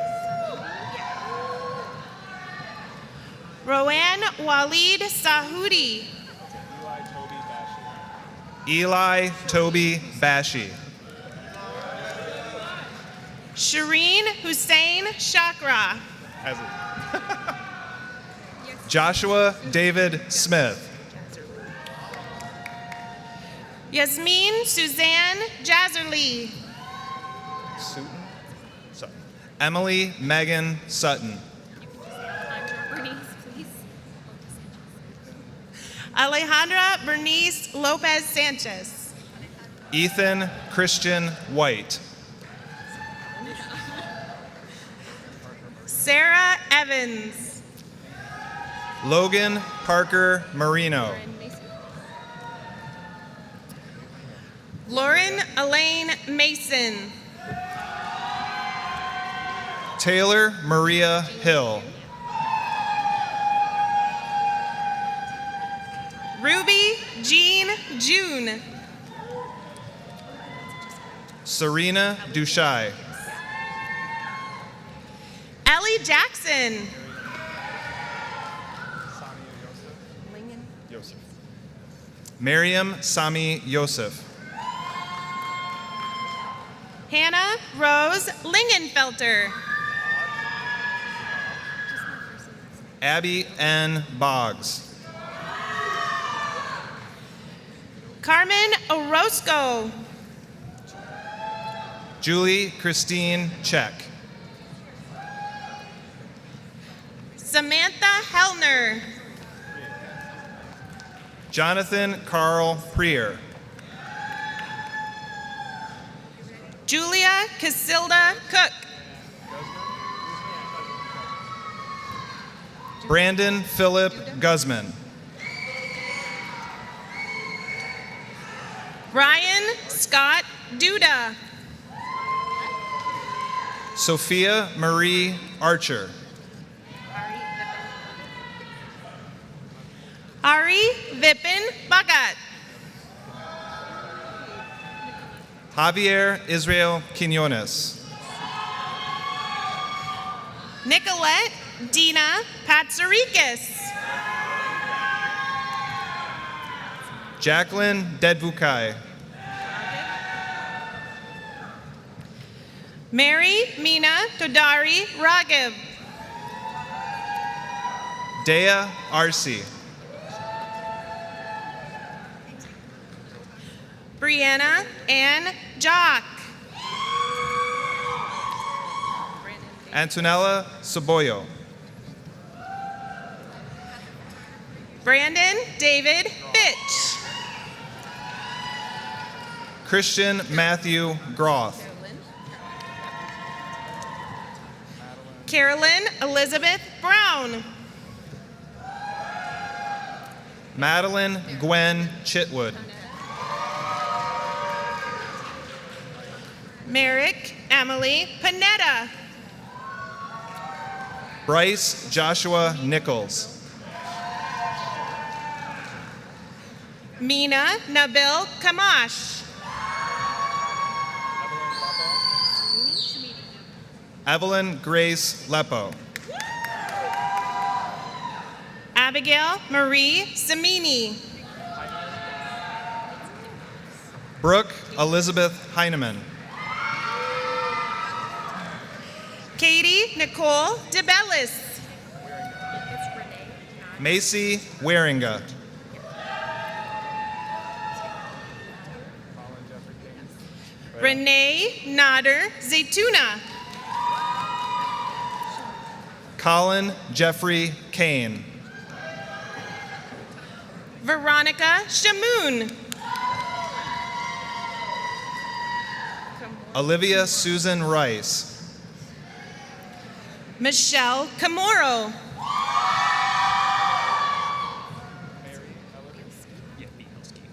Speaker 9: Rowan Walid Sahudi.
Speaker 10: Eli Toby Bashi.
Speaker 9: Shireen Hussein Shakra.
Speaker 10: Joshua David Smith.
Speaker 9: Yasmin Suzanne Jazzerly.
Speaker 10: Emily Megan Sutton.
Speaker 9: Alejandra Bernice Lopez Sanchez.
Speaker 10: Ethan Christian White.
Speaker 9: Sarah Evans.
Speaker 10: Logan Parker Marino.
Speaker 9: Lauren Elaine Mason.
Speaker 10: Taylor Maria Hill.
Speaker 9: Ruby Jean June.
Speaker 10: Serena Dushai.
Speaker 9: Ellie Jackson.
Speaker 10: Miriam Sami Yosef.
Speaker 9: Hannah Rose Lingenfelter.
Speaker 10: Abby N. Boggs.
Speaker 9: Carmen Orozco.
Speaker 10: Julie Christine Check.
Speaker 9: Samantha Hellner.
Speaker 10: Jonathan Carl Prier.
Speaker 9: Julia Casilda Cook.
Speaker 10: Brandon Philip Guzman.
Speaker 9: Ryan Scott Duda.
Speaker 10: Sophia Marie Archer.
Speaker 9: Ari Vipin Bagat.
Speaker 10: Javier Israel Quinones.
Speaker 9: Nicolette Dina Patsarikis.
Speaker 10: Jacqueline Dedvukai.
Speaker 9: Mary Mina Todari Ragib.
Speaker 10: Dea Arce.
Speaker 9: Brianna Ann Jock.
Speaker 10: Antonella Soboyo.
Speaker 9: Brandon David Fitch.
Speaker 10: Christian Matthew Groth.
Speaker 9: Carolyn Elizabeth Brown.
Speaker 10: Madeline Gwen Chitwood.
Speaker 9: Merrick Emily Panetta.
Speaker 10: Bryce Joshua Nichols.
Speaker 9: Mina Nabil Kamash.
Speaker 10: Evelyn Grace Lepo.
Speaker 9: Abigail Marie Samini.
Speaker 10: Brooke Elizabeth Heineman.
Speaker 9: Katie Nicole DeBellis.
Speaker 10: Macy Waringa.
Speaker 9: Renee Nader Zaytuna.
Speaker 10: Colin Jeffrey Kane.
Speaker 9: Veronica Shamoon.
Speaker 10: Olivia Susan Rice.
Speaker 9: Michelle Camoro.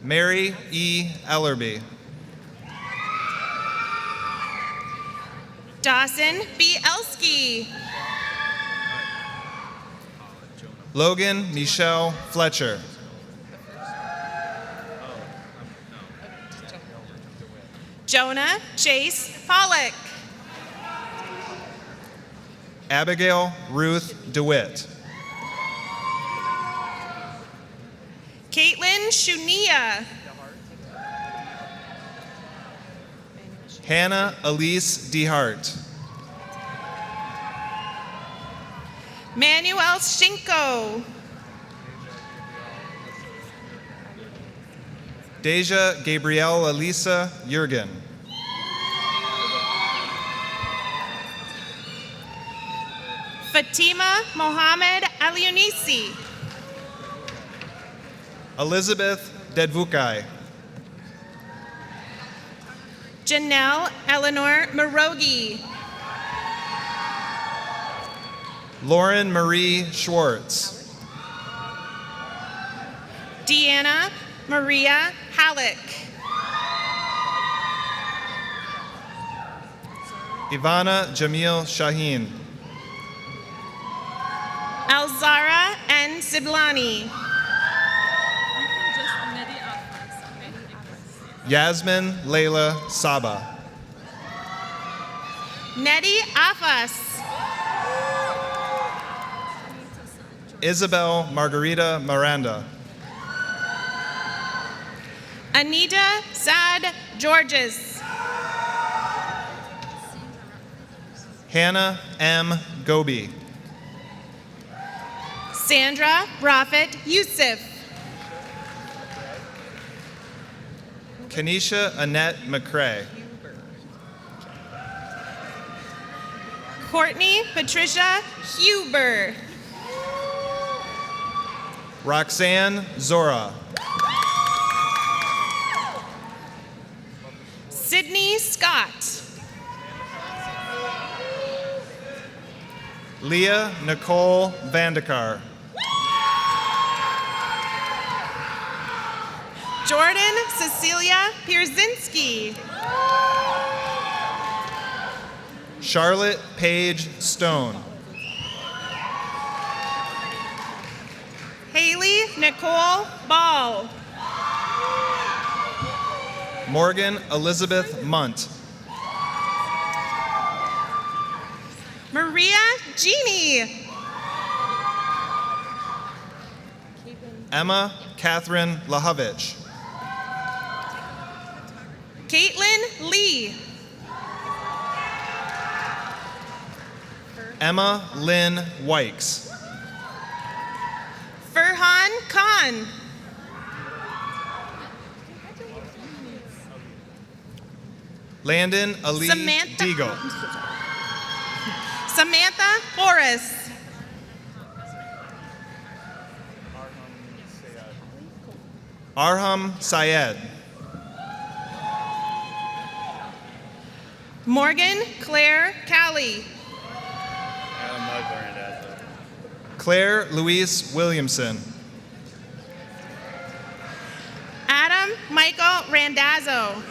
Speaker 10: Mary E. Ellerby.
Speaker 9: Dawson B. Elsky.
Speaker 10: Logan Michelle Fletcher.
Speaker 9: Jonah Chase Pollock.
Speaker 10: Abigail Ruth DeWitt.
Speaker 9: Caitlin Shunia.
Speaker 10: Hannah Elise DeHart.
Speaker 9: Manuel Shinko.
Speaker 10: Deja Gabrielle Elisa Jurgen.
Speaker 9: Fatima Mohammed Aliunisi.
Speaker 10: Elizabeth Dedvukai.
Speaker 9: Janelle Eleanor Marogi.
Speaker 10: Lauren Marie Schwartz.
Speaker 9: Deanna Maria Halleck.
Speaker 10: Ivana Jamil Shaheen.
Speaker 9: Alzara N. Siblani.
Speaker 10: Yasmin Layla Saba.
Speaker 9: Nedi Afas.
Speaker 10: Isabel Margarita Miranda.
Speaker 9: Anita Sad Georges.
Speaker 10: Hannah M. Gobi.
Speaker 9: Sandra Rafet Youssef.
Speaker 10: Kenesha Annette McCrae.
Speaker 9: Courtney Patricia Huber.
Speaker 10: Roxanne Zora.
Speaker 9: Sydney Scott.
Speaker 10: Leah Nicole Vandekar.
Speaker 9: Jordan Cecilia Pierzynski.
Speaker 10: Charlotte Paige Stone.
Speaker 9: Haley Nicole Ball.
Speaker 10: Morgan Elizabeth Munt.
Speaker 9: Maria Jeannie.
Speaker 10: Emma Catherine Lahovich.
Speaker 9: Caitlin Lee.
Speaker 10: Emma Lynn Wykes.
Speaker 9: Farhan Khan.
Speaker 10: Landon Ali
Speaker 9: Samantha.
Speaker 10: Deagle.
Speaker 9: Samantha Forrest.
Speaker 10: Arham Syed.
Speaker 9: Morgan Claire Callie.
Speaker 10: Claire Louise Williamson.
Speaker 9: Adam Michael Randazzo.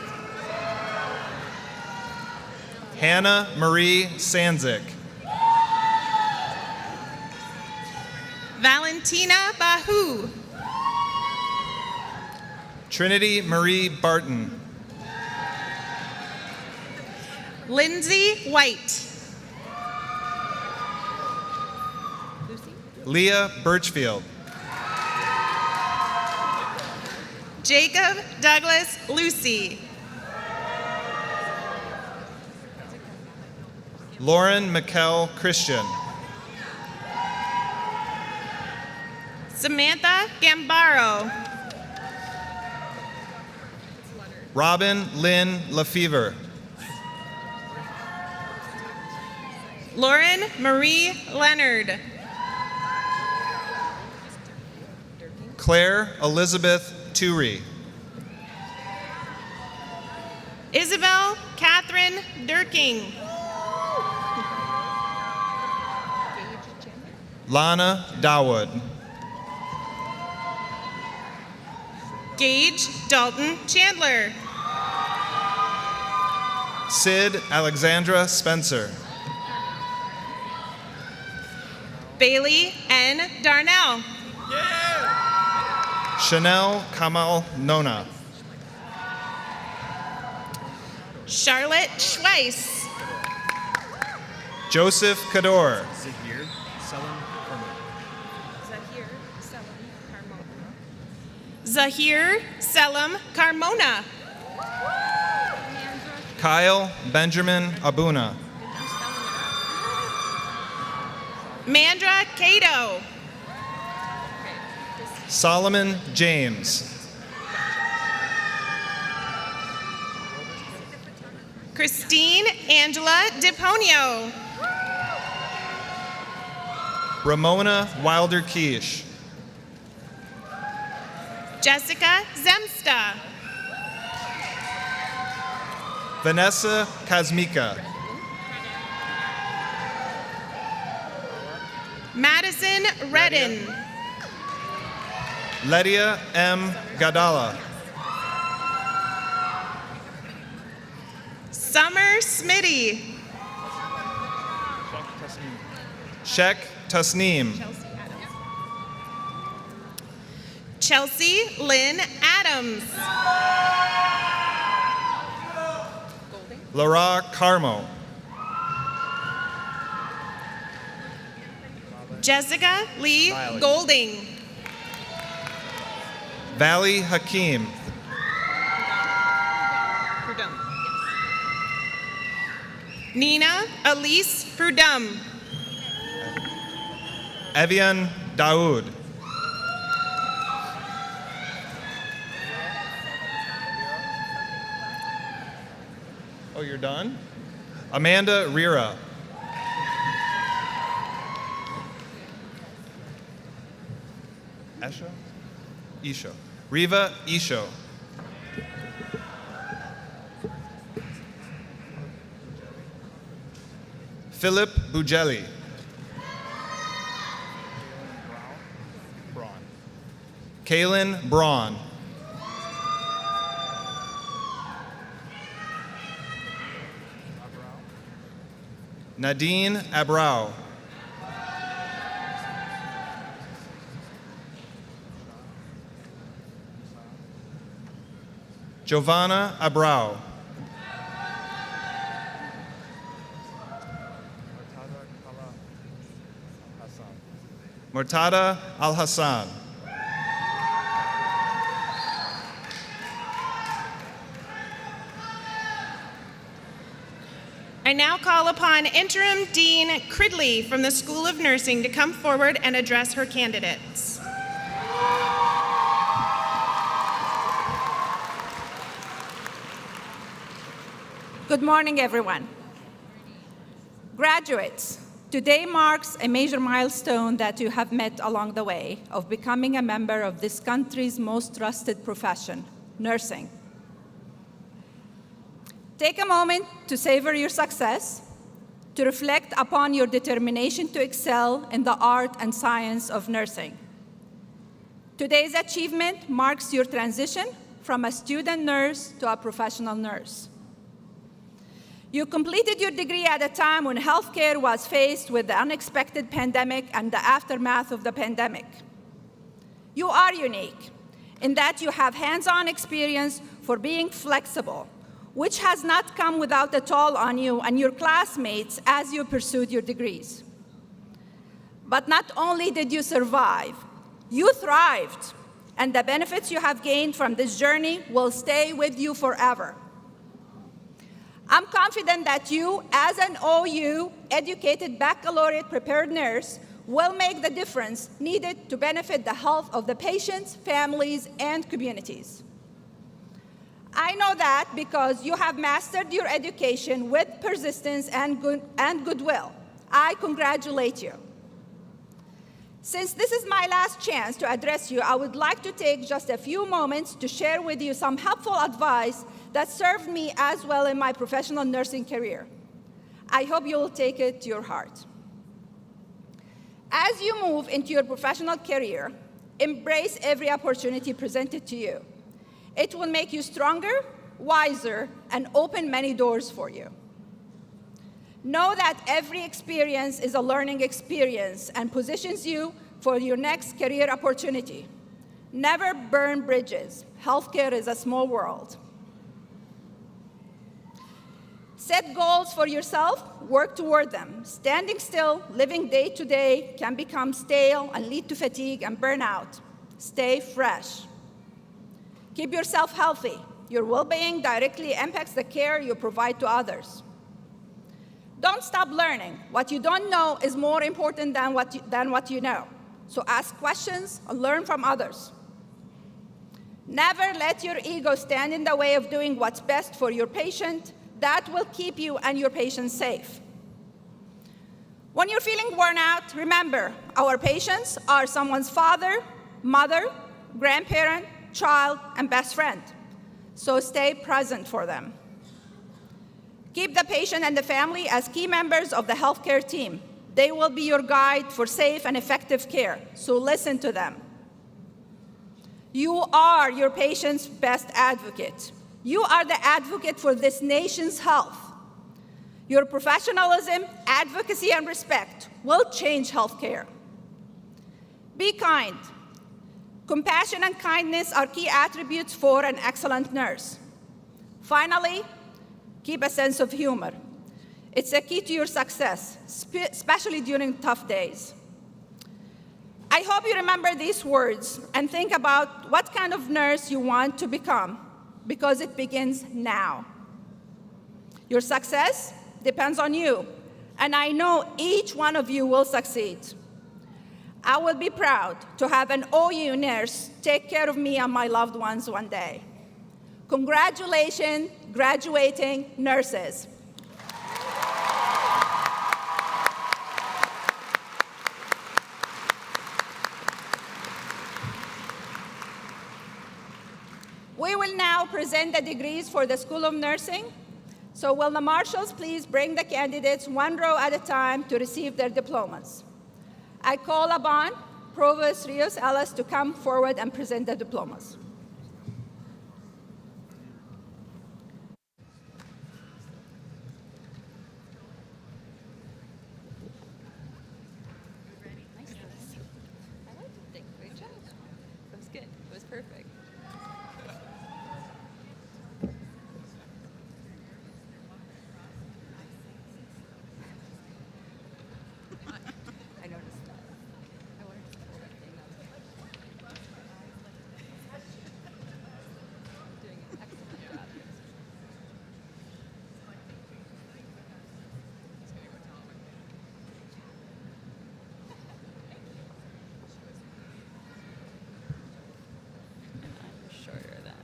Speaker 10: Hannah Marie Sanzik.
Speaker 9: Valentina Bahu.
Speaker 10: Trinity Marie Barton.
Speaker 9: Lindsay White.
Speaker 10: Leah Birchfield.
Speaker 9: Jacob Douglas Lucy.
Speaker 10: Lauren McKell Christian.
Speaker 9: Samantha Gambaro.
Speaker 10: Robin Lynn Lefevre.
Speaker 9: Lauren Marie Leonard.
Speaker 10: Claire Elizabeth Turi.
Speaker 9: Isabel Catherine Durking.
Speaker 10: Lana Dawood.
Speaker 9: Gage Dalton Chandler.
Speaker 10: Sid Alexandra Spencer.
Speaker 9: Bailey N. Darnell.
Speaker 10: Chanel Kamal Nona.
Speaker 9: Charlotte Schweiss.
Speaker 10: Joseph Kador.
Speaker 9: Zahir Selim Carmona.
Speaker 10: Kyle Benjamin Abuna.
Speaker 9: Mandra Cato.
Speaker 10: Solomon James.
Speaker 9: Christine Angela DePonio.
Speaker 10: Ramona Wilder Keish.
Speaker 9: Jessica Zemsta.
Speaker 10: Vanessa Kazmika.
Speaker 9: Madison Redden.
Speaker 10: Ledia M. Gadala.
Speaker 9: Summer Smitty.
Speaker 10: Shek Tasneem.
Speaker 9: Chelsea Lynn Adams.
Speaker 10: Lara Carmo.
Speaker 9: Jessica Lee Golding.
Speaker 10: Valley Hakeem.
Speaker 9: Nina Elise Prudhomme.
Speaker 10: Evian Daoud. Oh, you're done? Amanda Rira. Esho? Isho. Riva Isho. Philip Bugeli. Kaylin Braun. Nadine Abrao. Giovanna Abrao. Murtada Al-Hassan.
Speaker 9: I now call upon Interim Dean Cridley from the School of Nursing to come forward and address her candidates.
Speaker 7: Good morning, everyone. Graduates, today marks a major milestone that you have met along the way of becoming a member of this country's most trusted profession, nursing. Take a moment to savor your success, to reflect upon your determination to excel in the art and science of nursing. Today's achievement marks your transition from a student nurse to a professional nurse. You completed your degree at a time when healthcare was faced with the unexpected pandemic and the aftermath of the pandemic. You are unique in that you have hands-on experience for being flexible, which has not come without a toll on you and your classmates as you pursued your degrees. But not only did you survive, you thrived, and the benefits you have gained from this journey will stay with you forever. I'm confident that you, as an OU educated baccalaureate prepared nurse, will make the difference needed to benefit the health of the patients, families, and communities. I know that because you have mastered your education with persistence and goodwill. I congratulate you. Since this is my last chance to address you, I would like to take just a few moments to share with you some helpful advice that served me as well in my professional nursing career. I hope you will take it to your heart. As you move into your professional career, embrace every opportunity presented to you. It will make you stronger, wiser, and open many doors for you. Know that every experience is a learning experience and positions you for your next career opportunity. Never burn bridges. Healthcare is a small world. Set goals for yourself, work toward them. Standing still, living day to day can become stale and lead to fatigue and burnout. Stay fresh. Keep yourself healthy. Your well-being directly impacts the care you provide to others. Don't stop learning. What you don't know is more important than what you know. So ask questions and learn from others. Never let your ego stand in the way of doing what's best for your patient. That will keep you and your patient safe. When you're feeling worn out, remember, our patients are someone's father, mother, grandparent, child, and best friend. So stay present for them. Keep the patient and the family as key members of the healthcare team. They will be your guide for safe and effective care, so listen to them. You are your patient's best advocate. You are the advocate for this nation's health. Your professionalism, advocacy, and respect will change healthcare. Be kind. Compassion and kindness are key attributes for an excellent nurse. Finally, keep a sense of humor. It's a key to your success, especially during tough days. I hope you remember these words and think about what kind of nurse you want to become, because it begins now. Your success depends on you, and I know each one of you will succeed. I will be proud to have an OU nurse take care of me and my loved ones one day. Congratulations, graduating nurses. We will now present the degrees for the School of Nursing. So will the marshals please bring the candidates one row at a time to receive their diplomas. I call upon Provost Rios Ellis to come forward and present the diplomas.
Speaker 11: Great job. That was good. It was perfect. I noticed that. I wanted to pull that thing up. Doing an excellent job. And I'm shorter than.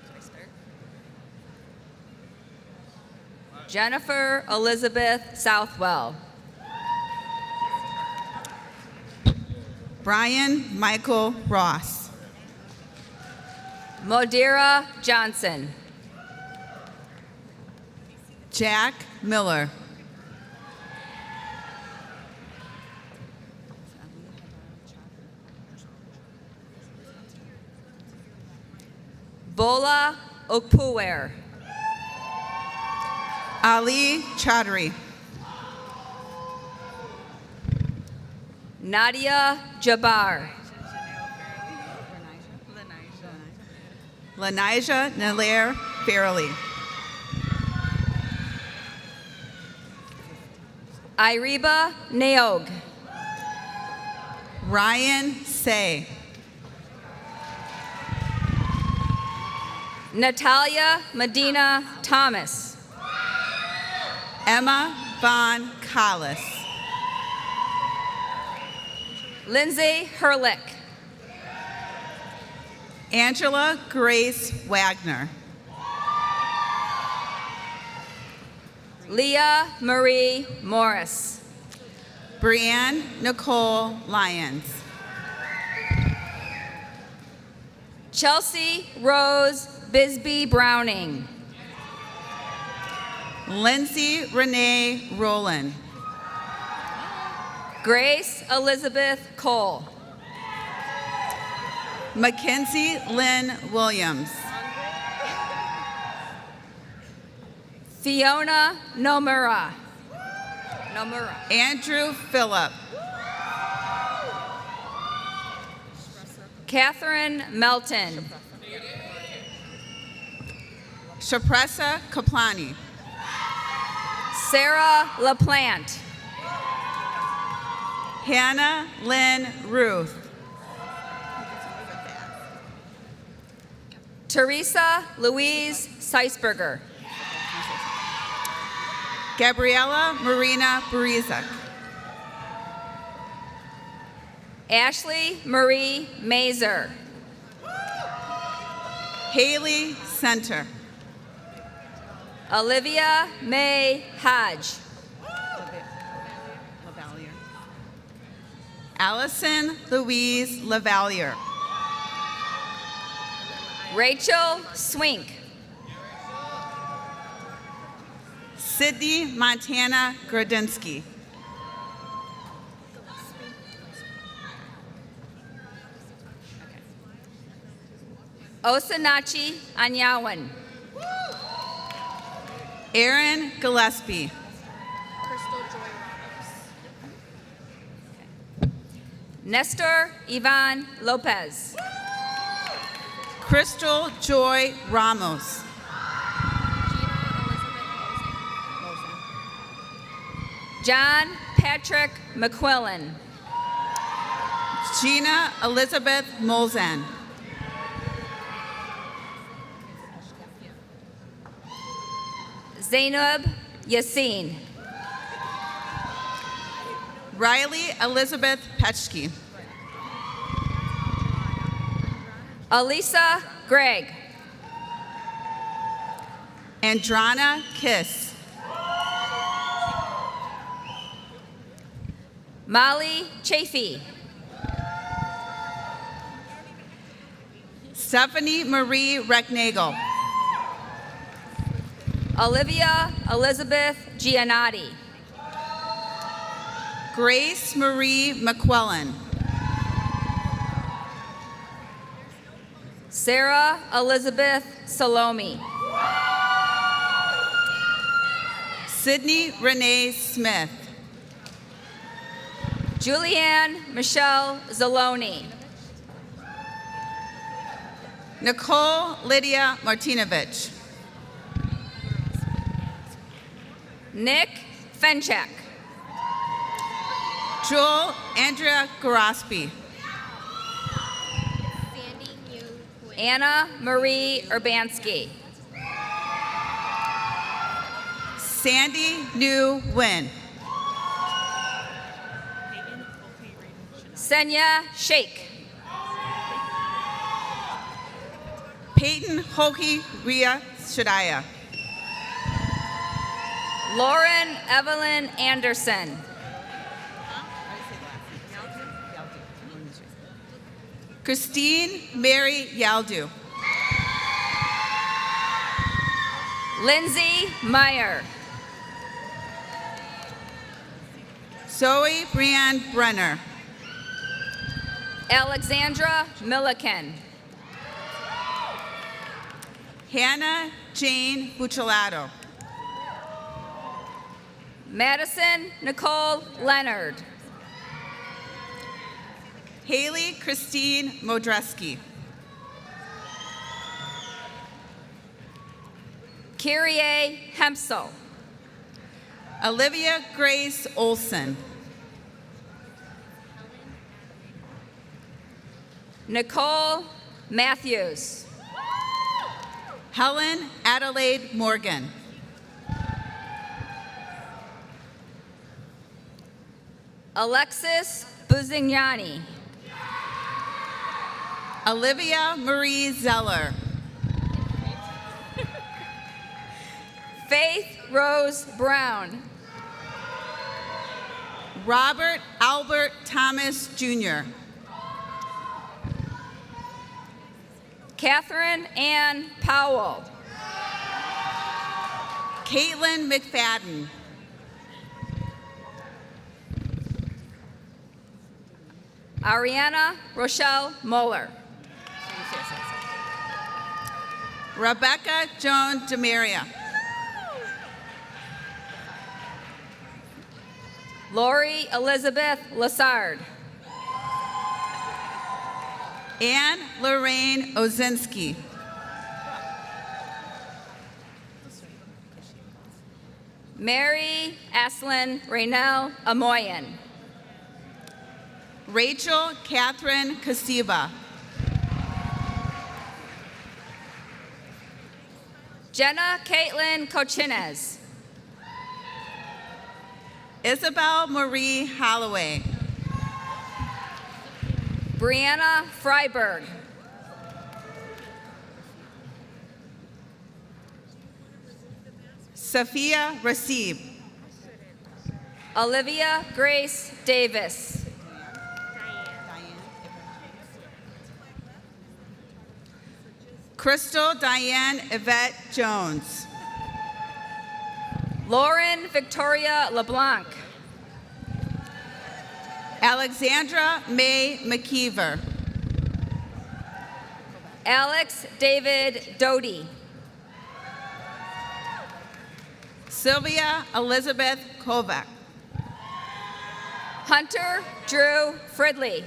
Speaker 11: Should I start? Jennifer Elizabeth Southwell.
Speaker 12: Brian Michael Ross.
Speaker 11: Modira Johnson.
Speaker 12: Jack Miller.
Speaker 11: Bola Okpuwer.
Speaker 12: Ali Chaudhry.
Speaker 11: Nadia Jabbar.
Speaker 12: Lanija Nalir Fairley.
Speaker 11: Iriba Naog.
Speaker 12: Ryan Say.
Speaker 11: Natalia Medina Thomas.
Speaker 12: Emma Von Collis.
Speaker 11: Lindsay Herlick.
Speaker 12: Angela Grace Wagner.
Speaker 11: Leah Marie Morris.
Speaker 12: Brianne Nicole Lyons.
Speaker 11: Chelsea Rose Bisbee Browning.
Speaker 12: Lindsay Renee Rowland.
Speaker 11: Grace Elizabeth Cole.
Speaker 12: Mackenzie Lynn Williams.
Speaker 11: Fiona Nomura.
Speaker 12: Andrew Phillip.
Speaker 11: Catherine Melton.
Speaker 12: Shapressa Kaplani.
Speaker 11: Sarah LaPlante.
Speaker 12: Hannah Lynn Ruth.
Speaker 11: Teresa Louise Seisberger.
Speaker 12: Gabriella Marina Berizak.
Speaker 11: Ashley Marie Mazer.
Speaker 12: Haley Center.
Speaker 11: Olivia May Hodge.
Speaker 12: Allison Louise Lavalier.
Speaker 11: Rachel Swink.
Speaker 12: Sydney Montana Grodinsky.
Speaker 11: Osinachi Anyawan.
Speaker 12: Aaron Gillespie.
Speaker 11: Nestor Ivan Lopez.
Speaker 12: Crystal Joy Ramos.
Speaker 11: John Patrick McQuillan.
Speaker 12: Gina Elizabeth Molzan.
Speaker 11: Zainab Yassin.
Speaker 12: Riley Elizabeth Petchke.
Speaker 11: Alisa Gregg.
Speaker 12: Andrana Kiss.
Speaker 11: Molly Chafee.
Speaker 12: Stephanie Marie Recknagel.
Speaker 11: Olivia Elizabeth Giannotti.
Speaker 12: Grace Marie McQuillan.
Speaker 11: Sarah Elizabeth Salome.
Speaker 12: Sydney Renee Smith.
Speaker 11: Julianne Michelle Zaloni.
Speaker 12: Nicole Lydia Martinovich.
Speaker 11: Nick Fenchek.
Speaker 12: Joel Andrea Garospi.
Speaker 11: Anna Marie Urbanski.
Speaker 12: Sandy New Win.
Speaker 11: Senya Sheikh.
Speaker 12: Peyton Hokie Ria Shadaya.
Speaker 11: Lauren Evelyn Anderson.
Speaker 12: Christine Mary Yaldu.
Speaker 11: Lindsay Meyer.
Speaker 12: Zoe Brianne Brenner.
Speaker 11: Alexandra Milliken.
Speaker 12: Hannah Jane Bucciolato.
Speaker 11: Madison Nicole Leonard.
Speaker 12: Haley Christine Modreski.
Speaker 11: Kyrie Hempsel.
Speaker 12: Olivia Grace Olson.
Speaker 11: Nicole Matthews.
Speaker 12: Helen Adelaide Morgan.
Speaker 11: Alexis Buzignani.
Speaker 12: Olivia Marie Zeller.
Speaker 7: Faith Rose Brown.
Speaker 12: Robert Albert Thomas Jr.
Speaker 7: Catherine Ann Powell.
Speaker 12: Caitlin McFadden.
Speaker 7: Ariana Rochelle Moeller.
Speaker 12: Rebecca Joan DeMaria.
Speaker 7: Lori Elizabeth Lassard.
Speaker 12: Anne Lorraine Ozinski.
Speaker 7: Mary Aslyn Raynell Amoyan.
Speaker 12: Rachel Catherine Kasiba.
Speaker 7: Jenna Caitlin Cochinez.
Speaker 12: Isabel Marie Holloway.
Speaker 7: Brianna Freiberg.
Speaker 12: Sophia Rasib.
Speaker 7: Olivia Grace Davis.
Speaker 12: Crystal Diane Yvette Jones.
Speaker 7: Lauren Victoria LeBlanc.
Speaker 12: Alexandra May McKeever.
Speaker 7: Alex David Doty.
Speaker 12: Sylvia Elizabeth Kovac.
Speaker 7: Hunter Drew Fridley.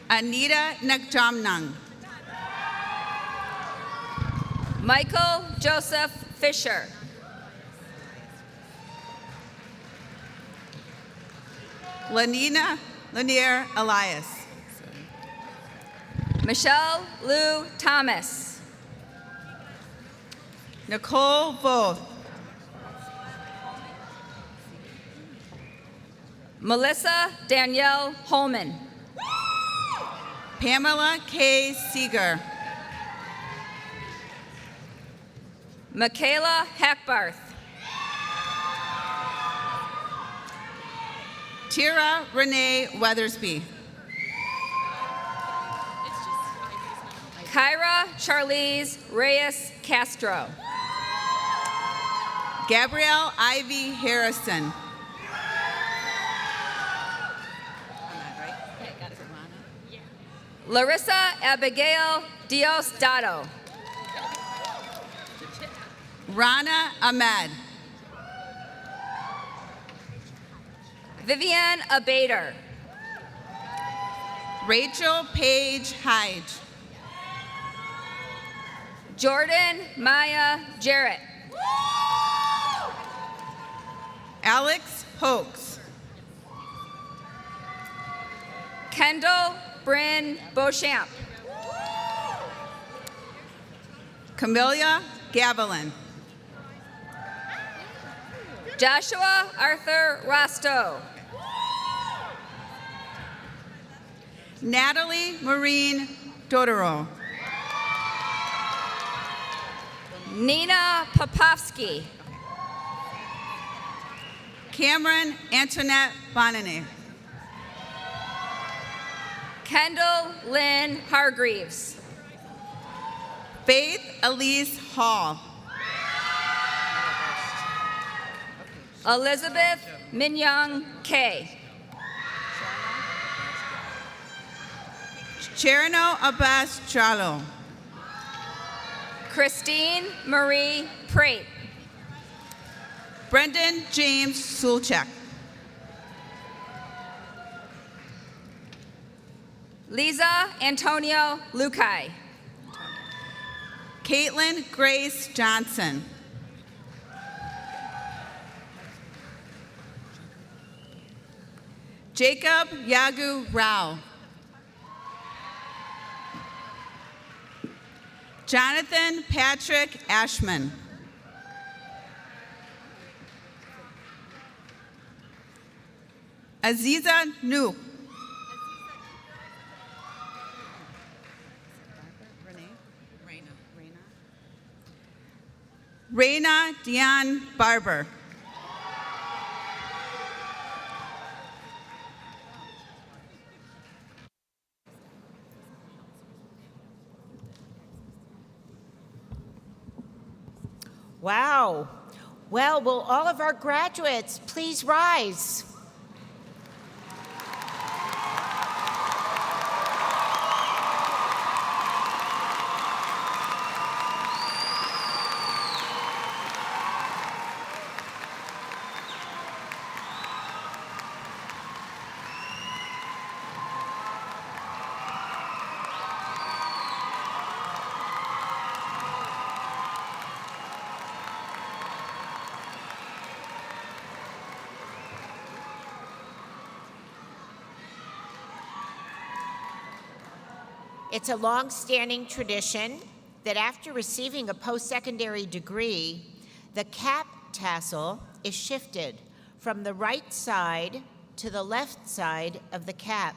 Speaker 12: Anita Nakjamnang.
Speaker 7: Michael Joseph Fisher.
Speaker 12: Lanina Lanier Elias.
Speaker 7: Michelle Lou Thomas.
Speaker 12: Nicole Voth.
Speaker 7: Melissa Danielle Holman.
Speaker 12: Pamela K. Seeger.
Speaker 7: Michaela Hackbarth.
Speaker 12: Tira Renee Weathersby.
Speaker 7: Kyra Charlize Reyes Castro.
Speaker 12: Gabrielle Ivy Harrison.
Speaker 7: Larissa Abigail Diosdado.
Speaker 12: Rana Ahmed.
Speaker 7: Vivian Abater.
Speaker 12: Rachel Page Hyde.
Speaker 7: Jordan Maya Jarrett.
Speaker 12: Alex Hoax.
Speaker 7: Kendall Bryn Beauchamp.
Speaker 12: Camelia Gavilan.
Speaker 7: Joshua Arthur Rostow.
Speaker 12: Natalie Maureen Dodoro.
Speaker 7: Nina Popovsky.
Speaker 12: Cameron Antoinette Bonane.
Speaker 7: Kendall Lynn Hargreaves.
Speaker 12: Faith Elise Hall.
Speaker 7: Elizabeth Minyoung Kay.
Speaker 12: Cherno Abbas Chalo.
Speaker 7: Christine Marie Prate.
Speaker 12: Brendan James Sulchek.
Speaker 7: Lisa Antonio Lukai.
Speaker 12: Caitlin Grace Johnson. Jacob Yagu Rao. Jonathan Patrick Ashman. Aziza Nuke. Raina Dion Barber.
Speaker 1: Wow. Well, will all of our graduates please rise? It's a long-standing tradition that after receiving a post-secondary degree, the cap tassel is shifted from the right side to the left side of the cap.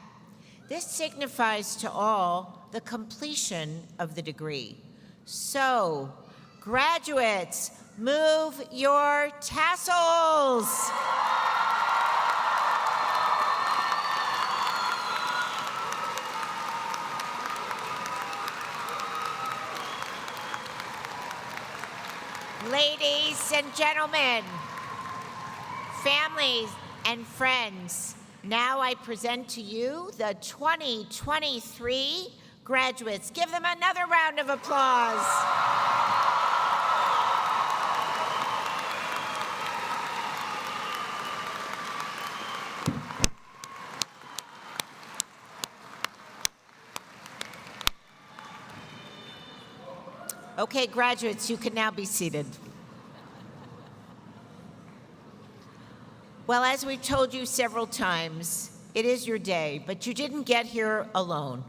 Speaker 1: This signifies to all the completion of the degree. So, graduates, move your tassels. Ladies and gentlemen, families and friends, now I present to you the 2023 graduates. Give them another round of applause. Okay, graduates, you can now be seated. Well, as we've told you several times, it is your day, but you didn't get here alone.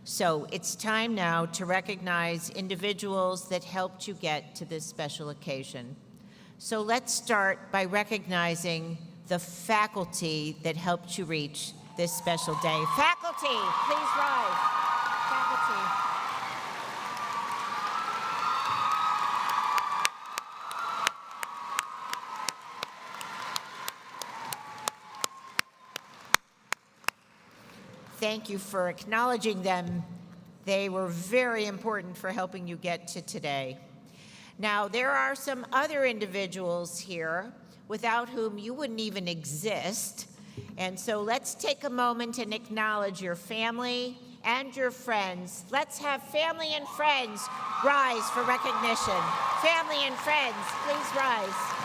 Speaker 1: So it's time now to recognize individuals that helped you get to this special occasion. So let's start by recognizing the faculty that helped you reach this special day. Faculty, please rise. Faculty. Thank you for acknowledging them. They were very important for helping you get to today. Now, there are some other individuals here without whom you wouldn't even exist. And so let's take a moment and acknowledge your family and your friends. Let's have family and friends rise for recognition. Family and friends, please rise.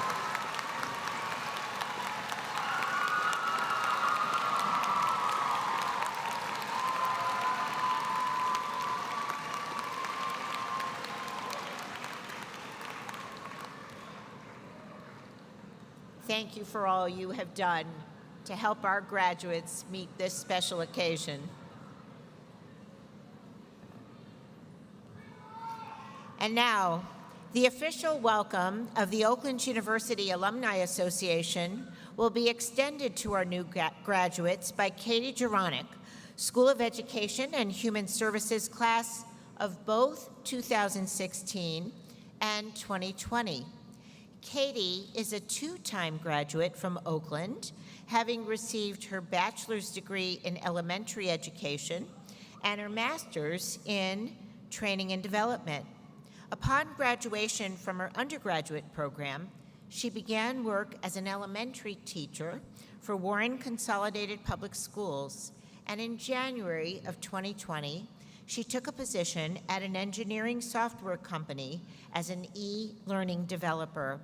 Speaker 1: Thank you for all you have done to help our graduates meet this special occasion. And now, the official welcome of the Oakland University Alumni Association will be extended to our new graduates by Katie Juronic, School of Education and Human Services class of both 2016 and 2020. Katie is a two-time graduate from Oakland, having received her bachelor's degree in elementary education and her master's in training and development. Upon graduation from her undergraduate program, she began work as an elementary teacher for Warren Consolidated Public Schools, and in January of 2020, she took a position at an engineering software company as an e-learning developer.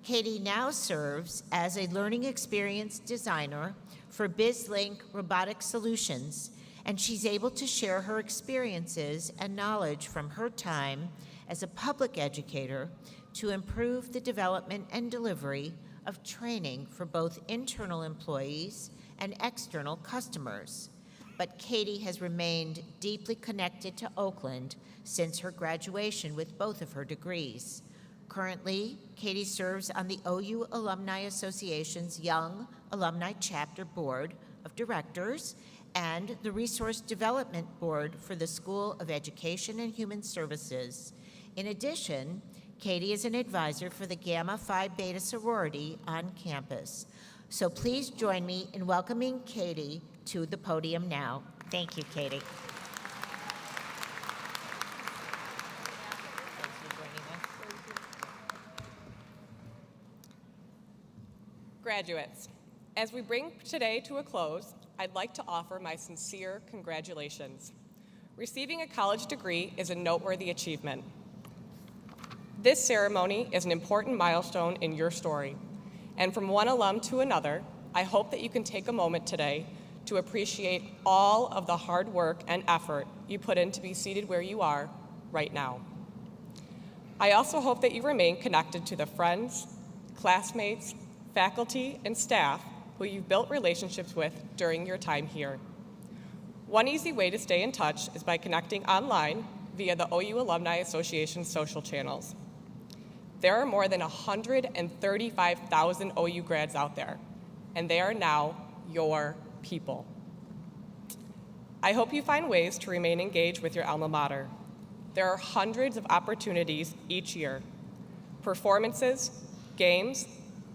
Speaker 1: Katie now serves as a learning experience designer for BizLink Robotic Solutions, and she's able to share her experiences and knowledge from her time as a public educator to improve the development and delivery of training for both internal employees and external customers. But Katie has remained deeply connected to Oakland since her graduation with both of her degrees. Currently, Katie serves on the OU Alumni Association's Young Alumni Chapter Board of Directors and the Resource Development Board for the School of Education and Human Services. In addition, Katie is an advisor for the Gamma Phi Beta sorority on campus. So please join me in welcoming Katie to the podium now. Thank you, Katie.
Speaker 13: Graduates, as we bring today to a close, I'd like to offer my sincere congratulations. Receiving a college degree is a noteworthy achievement. This ceremony is an important milestone in your story, and from one alum to another, I hope that you can take a moment today to appreciate all of the hard work and effort you put in to be seated where you are right now. I also hope that you remain connected to the friends, classmates, faculty, and staff who you've built relationships with during your time here. One easy way to stay in touch is by connecting online via the OU Alumni Association's social channels. There are more than 135,000 OU grads out there, and they are now your people. I hope you find ways to remain engaged with your alma mater. There are hundreds of opportunities each year: performances, games,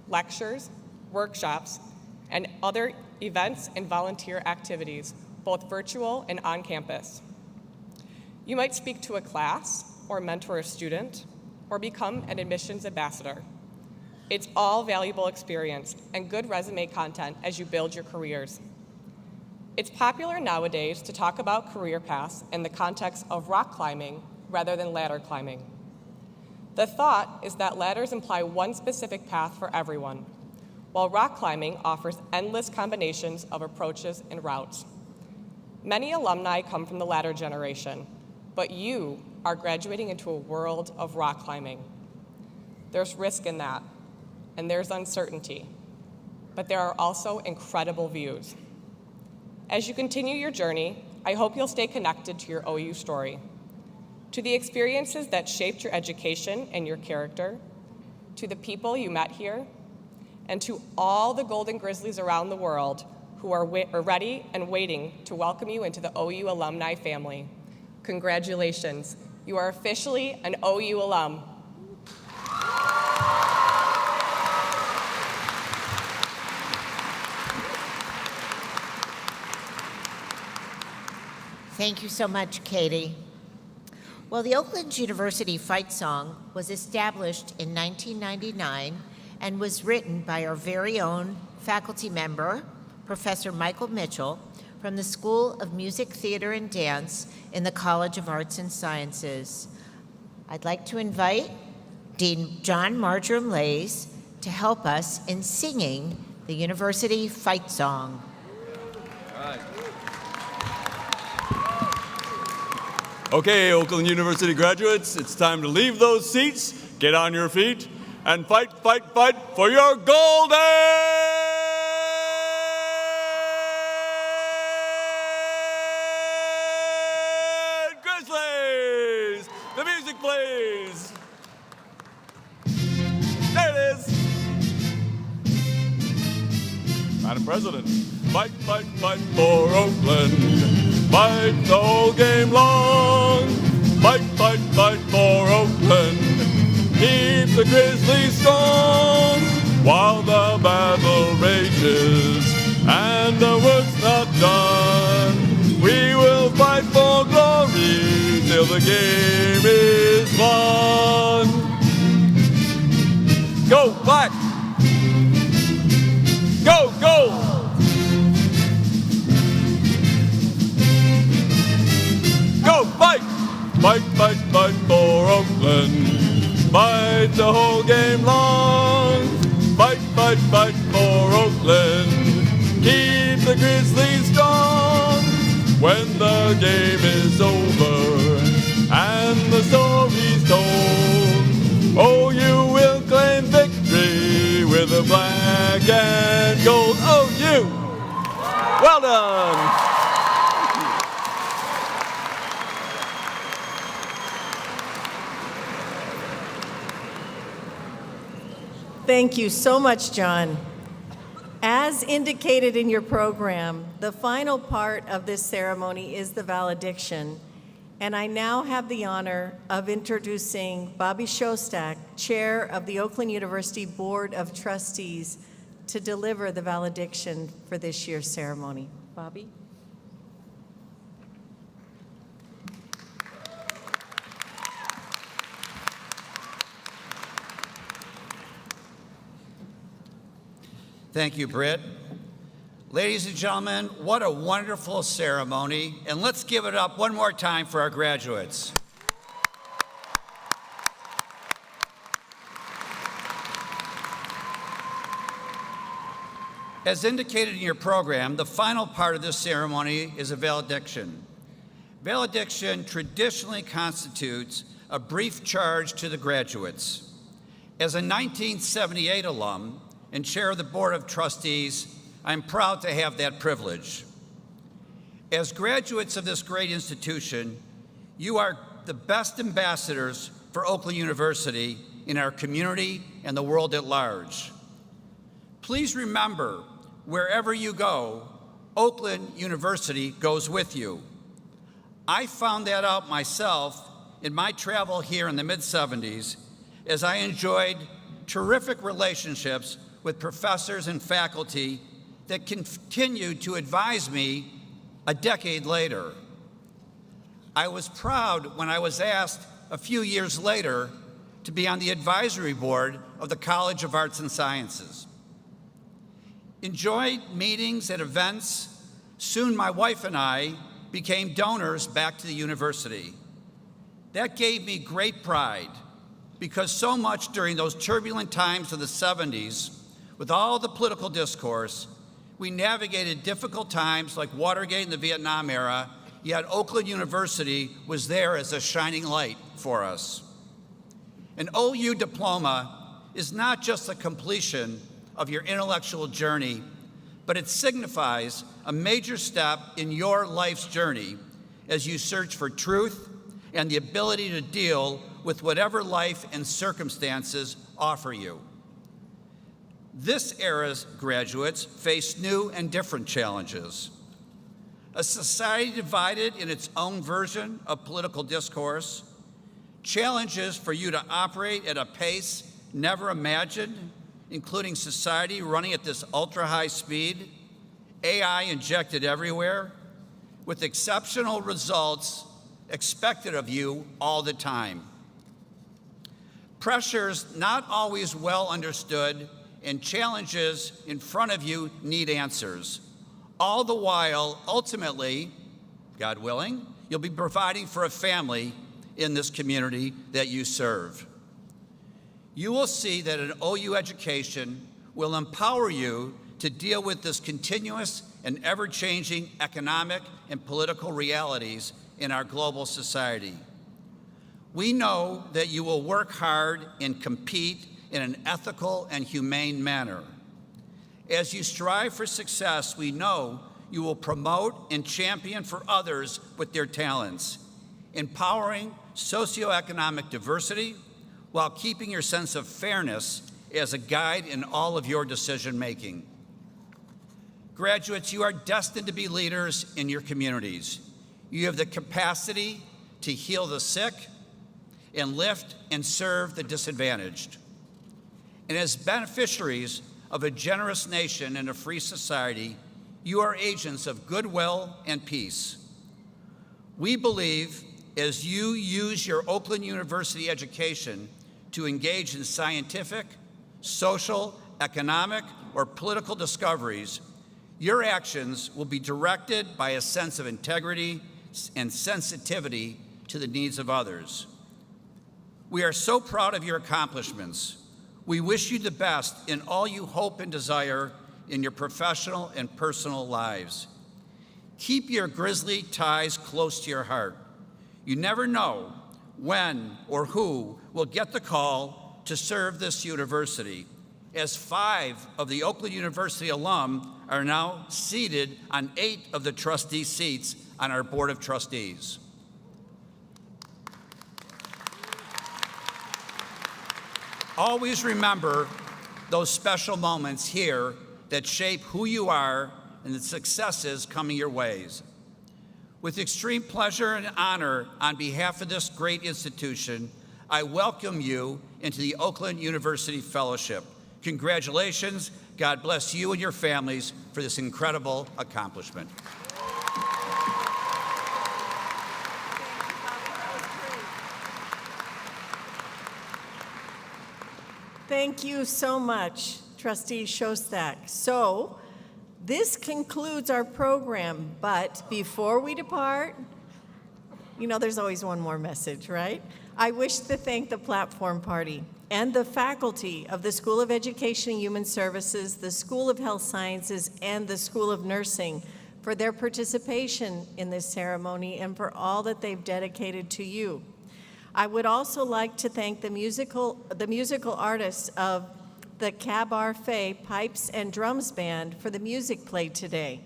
Speaker 13: lectures, workshops, and other events and volunteer activities, both virtual and on campus. You might speak to a class or mentor a student or become an admissions ambassador. It's all valuable experience and good resume content as you build your careers. It's popular nowadays to talk about career paths in the context of rock climbing rather than ladder climbing. The thought is that ladders imply one specific path for everyone, while rock climbing offers endless combinations of approaches and routes. Many alumni come from the ladder generation, but you are graduating into a world of rock climbing. There's risk in that, and there's uncertainty, but there are also incredible views. As you continue your journey, I hope you'll stay connected to your OU story, to the experiences that shaped your education and your character, to the people you met here, and to all the Golden Grizzlies around the world who are ready and waiting to welcome you into the OU alumni family. Congratulations, you are officially an OU alum.
Speaker 1: Thank you so much, Katie. Well, the Oakland University Fight Song was established in 1999 and was written by our very own faculty member, Professor Michael Mitchell, from the School of Music, Theater, and Dance in the College of Arts and Sciences. I'd like to invite Dean John Marjoram Lays to help us in singing the University Fight Song.
Speaker 5: All right. Okay, Oakland University graduates, it's time to leave those seats, get on your feet, and fight, fight, fight for your Golden Grizzlies! The music plays. There it is. Madam President, fight, fight, fight for Oakland. Fight the whole game long. Fight, fight, fight for Oakland. Keep the Grizzlies strong while the battle rages and the work's not done. We will fight for glory till the game is won. Go Black! Go Gold! Go fight! Fight, fight, fight for Oakland. Fight the whole game long. Fight, fight, fight for Oakland. Keep the Grizzlies strong. When the game is over and the story's told, oh, you will claim victory with a black and gold. Oh, you! Well done!
Speaker 3: Thank you so much, John. As indicated in your program, the final part of this ceremony is the valediction. And I now have the honor of introducing Bobby Shostak, Chair of the Oakland University Board of Trustees, to deliver the valediction for this year's ceremony. Bobby?
Speaker 14: Thank you, Britt. Ladies and gentlemen, what a wonderful ceremony, and let's give it up one more time for our graduates. As indicated in your program, the final part of this ceremony is a valediction. Valediction traditionally constitutes a brief charge to the graduates. As a 1978 alum and chair of the Board of Trustees, I'm proud to have that privilege. As graduates of this great institution, you are the best ambassadors for Oakland University in our community and the world at large. Please remember, wherever you go, Oakland University goes with you. I found that out myself in my travel here in the mid-'70s as I enjoyed terrific relationships with professors and faculty that continued to advise me a decade later. I was proud when I was asked a few years later to be on the advisory board of the College of Arts and Sciences. Enjoyed meetings and events, soon my wife and I became donors back to the university. That gave me great pride because so much during those turbulent times of the 70s, with all the political discourse, we navigated difficult times like Watergate in the Vietnam era, yet Oakland University was there as a shining light for us. An OU diploma is not just the completion of your intellectual journey, but it signifies a major step in your life's journey as you search for truth and the ability to deal with whatever life and circumstances offer you. This era's graduates face new and different challenges. A society divided in its own version of political discourse, challenges for you to operate at a pace never imagined, including society running at this ultra-high speed, AI injected everywhere, with exceptional results expected of you all the time. Pressures not always well understood and challenges in front of you need answers. All the while, ultimately, God willing, you'll be providing for a family in this community that you serve. You will see that an OU education will empower you to deal with this continuous and ever-changing economic and political realities in our global society. We know that you will work hard and compete in an ethical and humane manner. As you strive for success, we know you will promote and champion for others with their talents, empowering socioeconomic diversity while keeping your sense of fairness as a guide in all of your decision-making. Graduates, you are destined to be leaders in your communities. You have the capacity to heal the sick and lift and serve the disadvantaged. And as beneficiaries of a generous nation and a free society, you are agents of goodwill and peace. We believe as you use your Oakland University education to engage in scientific, social, economic, or political discoveries, your actions will be directed by a sense of integrity and sensitivity to the needs of others. We are so proud of your accomplishments. We wish you the best in all you hope and desire in your professional and personal lives. Keep your grisly ties close to your heart. You never know when or who will get the call to serve this university, as 5 of the Oakland University alum are now seated on 8 of the trustee seats on our Board of Trustees. Always remember those special moments here that shape who you are and the successes coming your ways. With extreme pleasure and honor on behalf of this great institution, I welcome you into the Oakland University Fellowship. Congratulations. God bless you and your families for this incredible accomplishment.
Speaker 3: Thank you so much, Trustee Shostak. So, this concludes our program, but before we depart, you know there's always one more message, right? I wish to thank the Platform Party and the faculty of the School of Education and Human Services, the School of Health Sciences, and the School of Nursing for their participation in this ceremony and for all that they've dedicated to you. I would also like to thank the musical artists of the Cabar Fay Pipes and Drums Band for the music played today.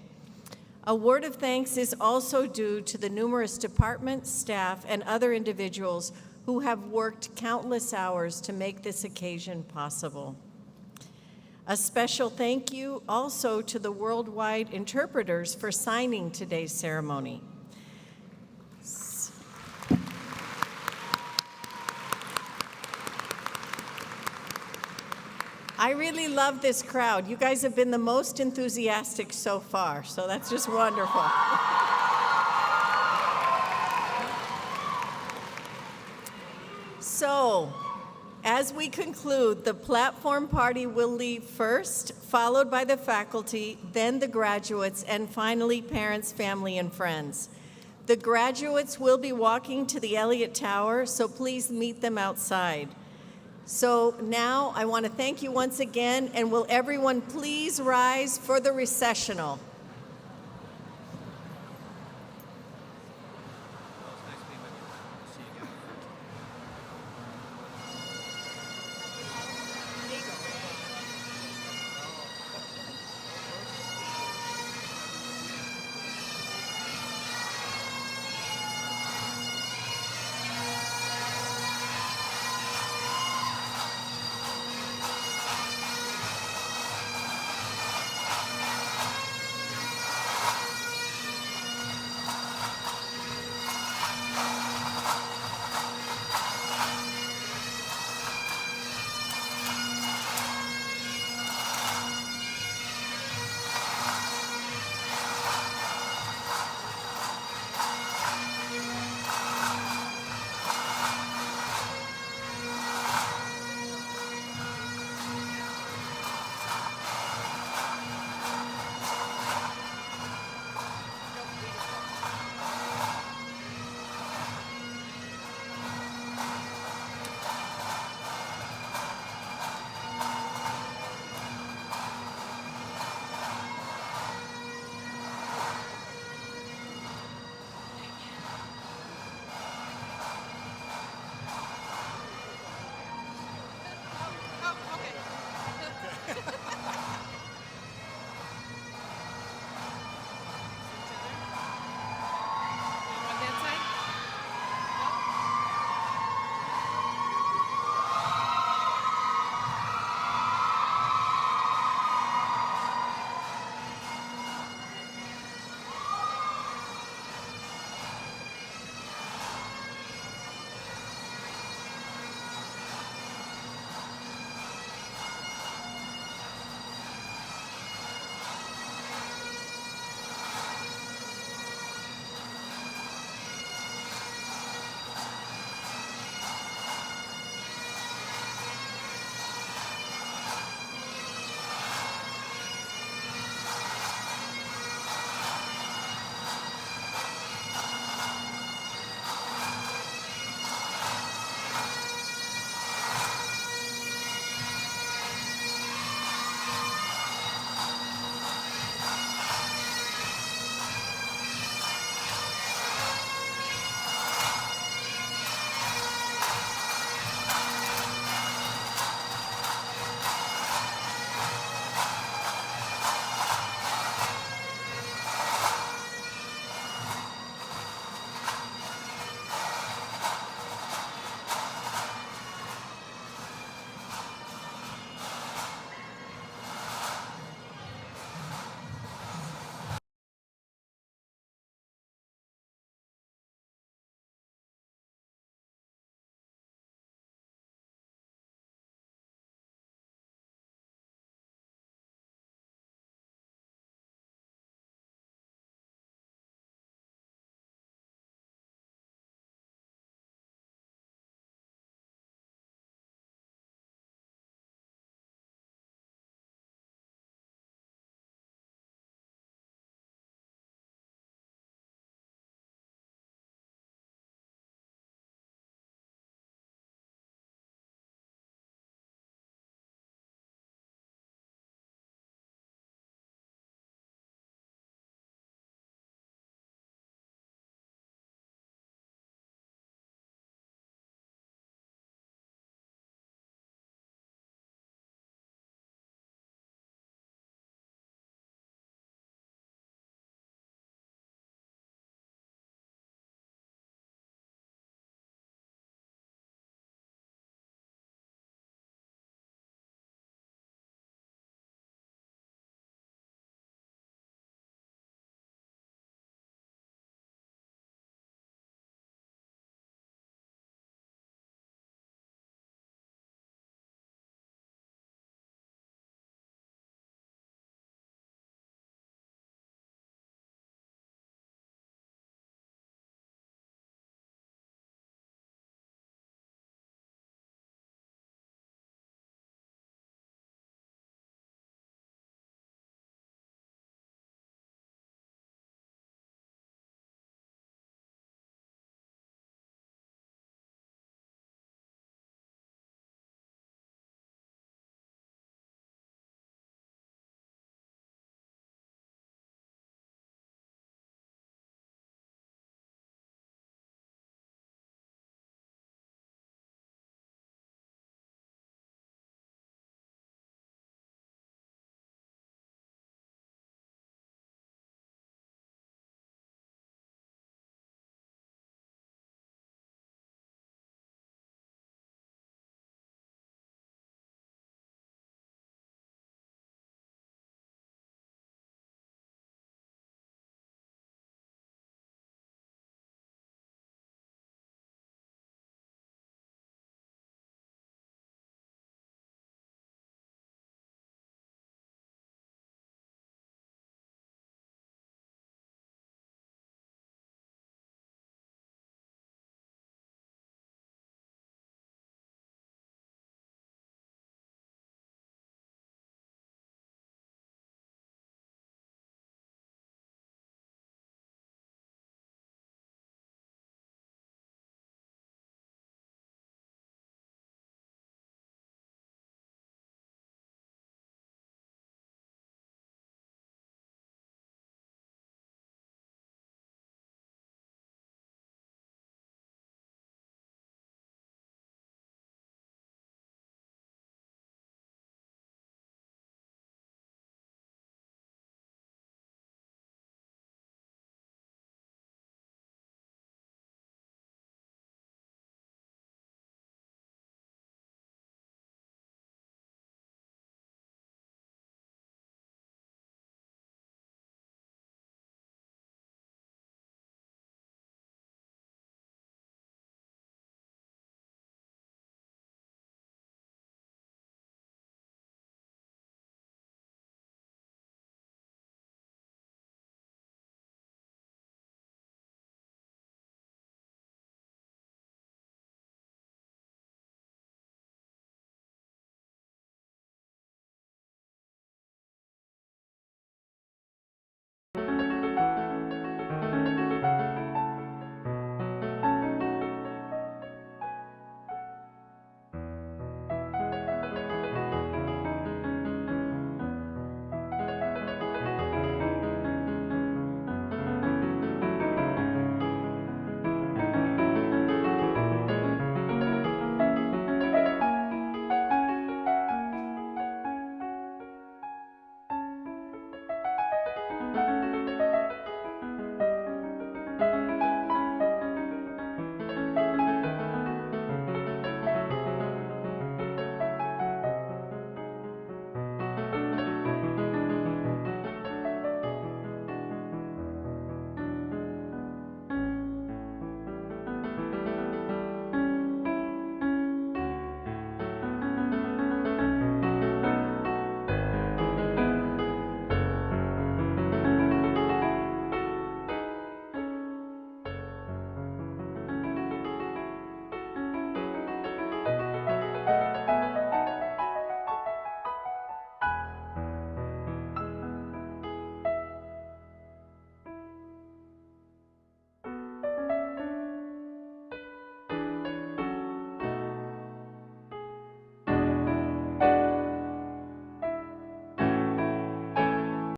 Speaker 3: A word of thanks is also due to the numerous departments, staff, and other individuals who have worked countless hours to make this occasion possible. A special thank you also to the worldwide interpreters for signing today's ceremony. I really love this crowd. You guys have been the most enthusiastic so far, so that's just wonderful. So, as we conclude, the Platform Party will leave first, followed by the faculty, then the graduates, and finally parents, family, and friends. The graduates will be walking to the Elliott Tower, so please meet them outside. So now I want to thank you once again, and will everyone please rise for the recessional?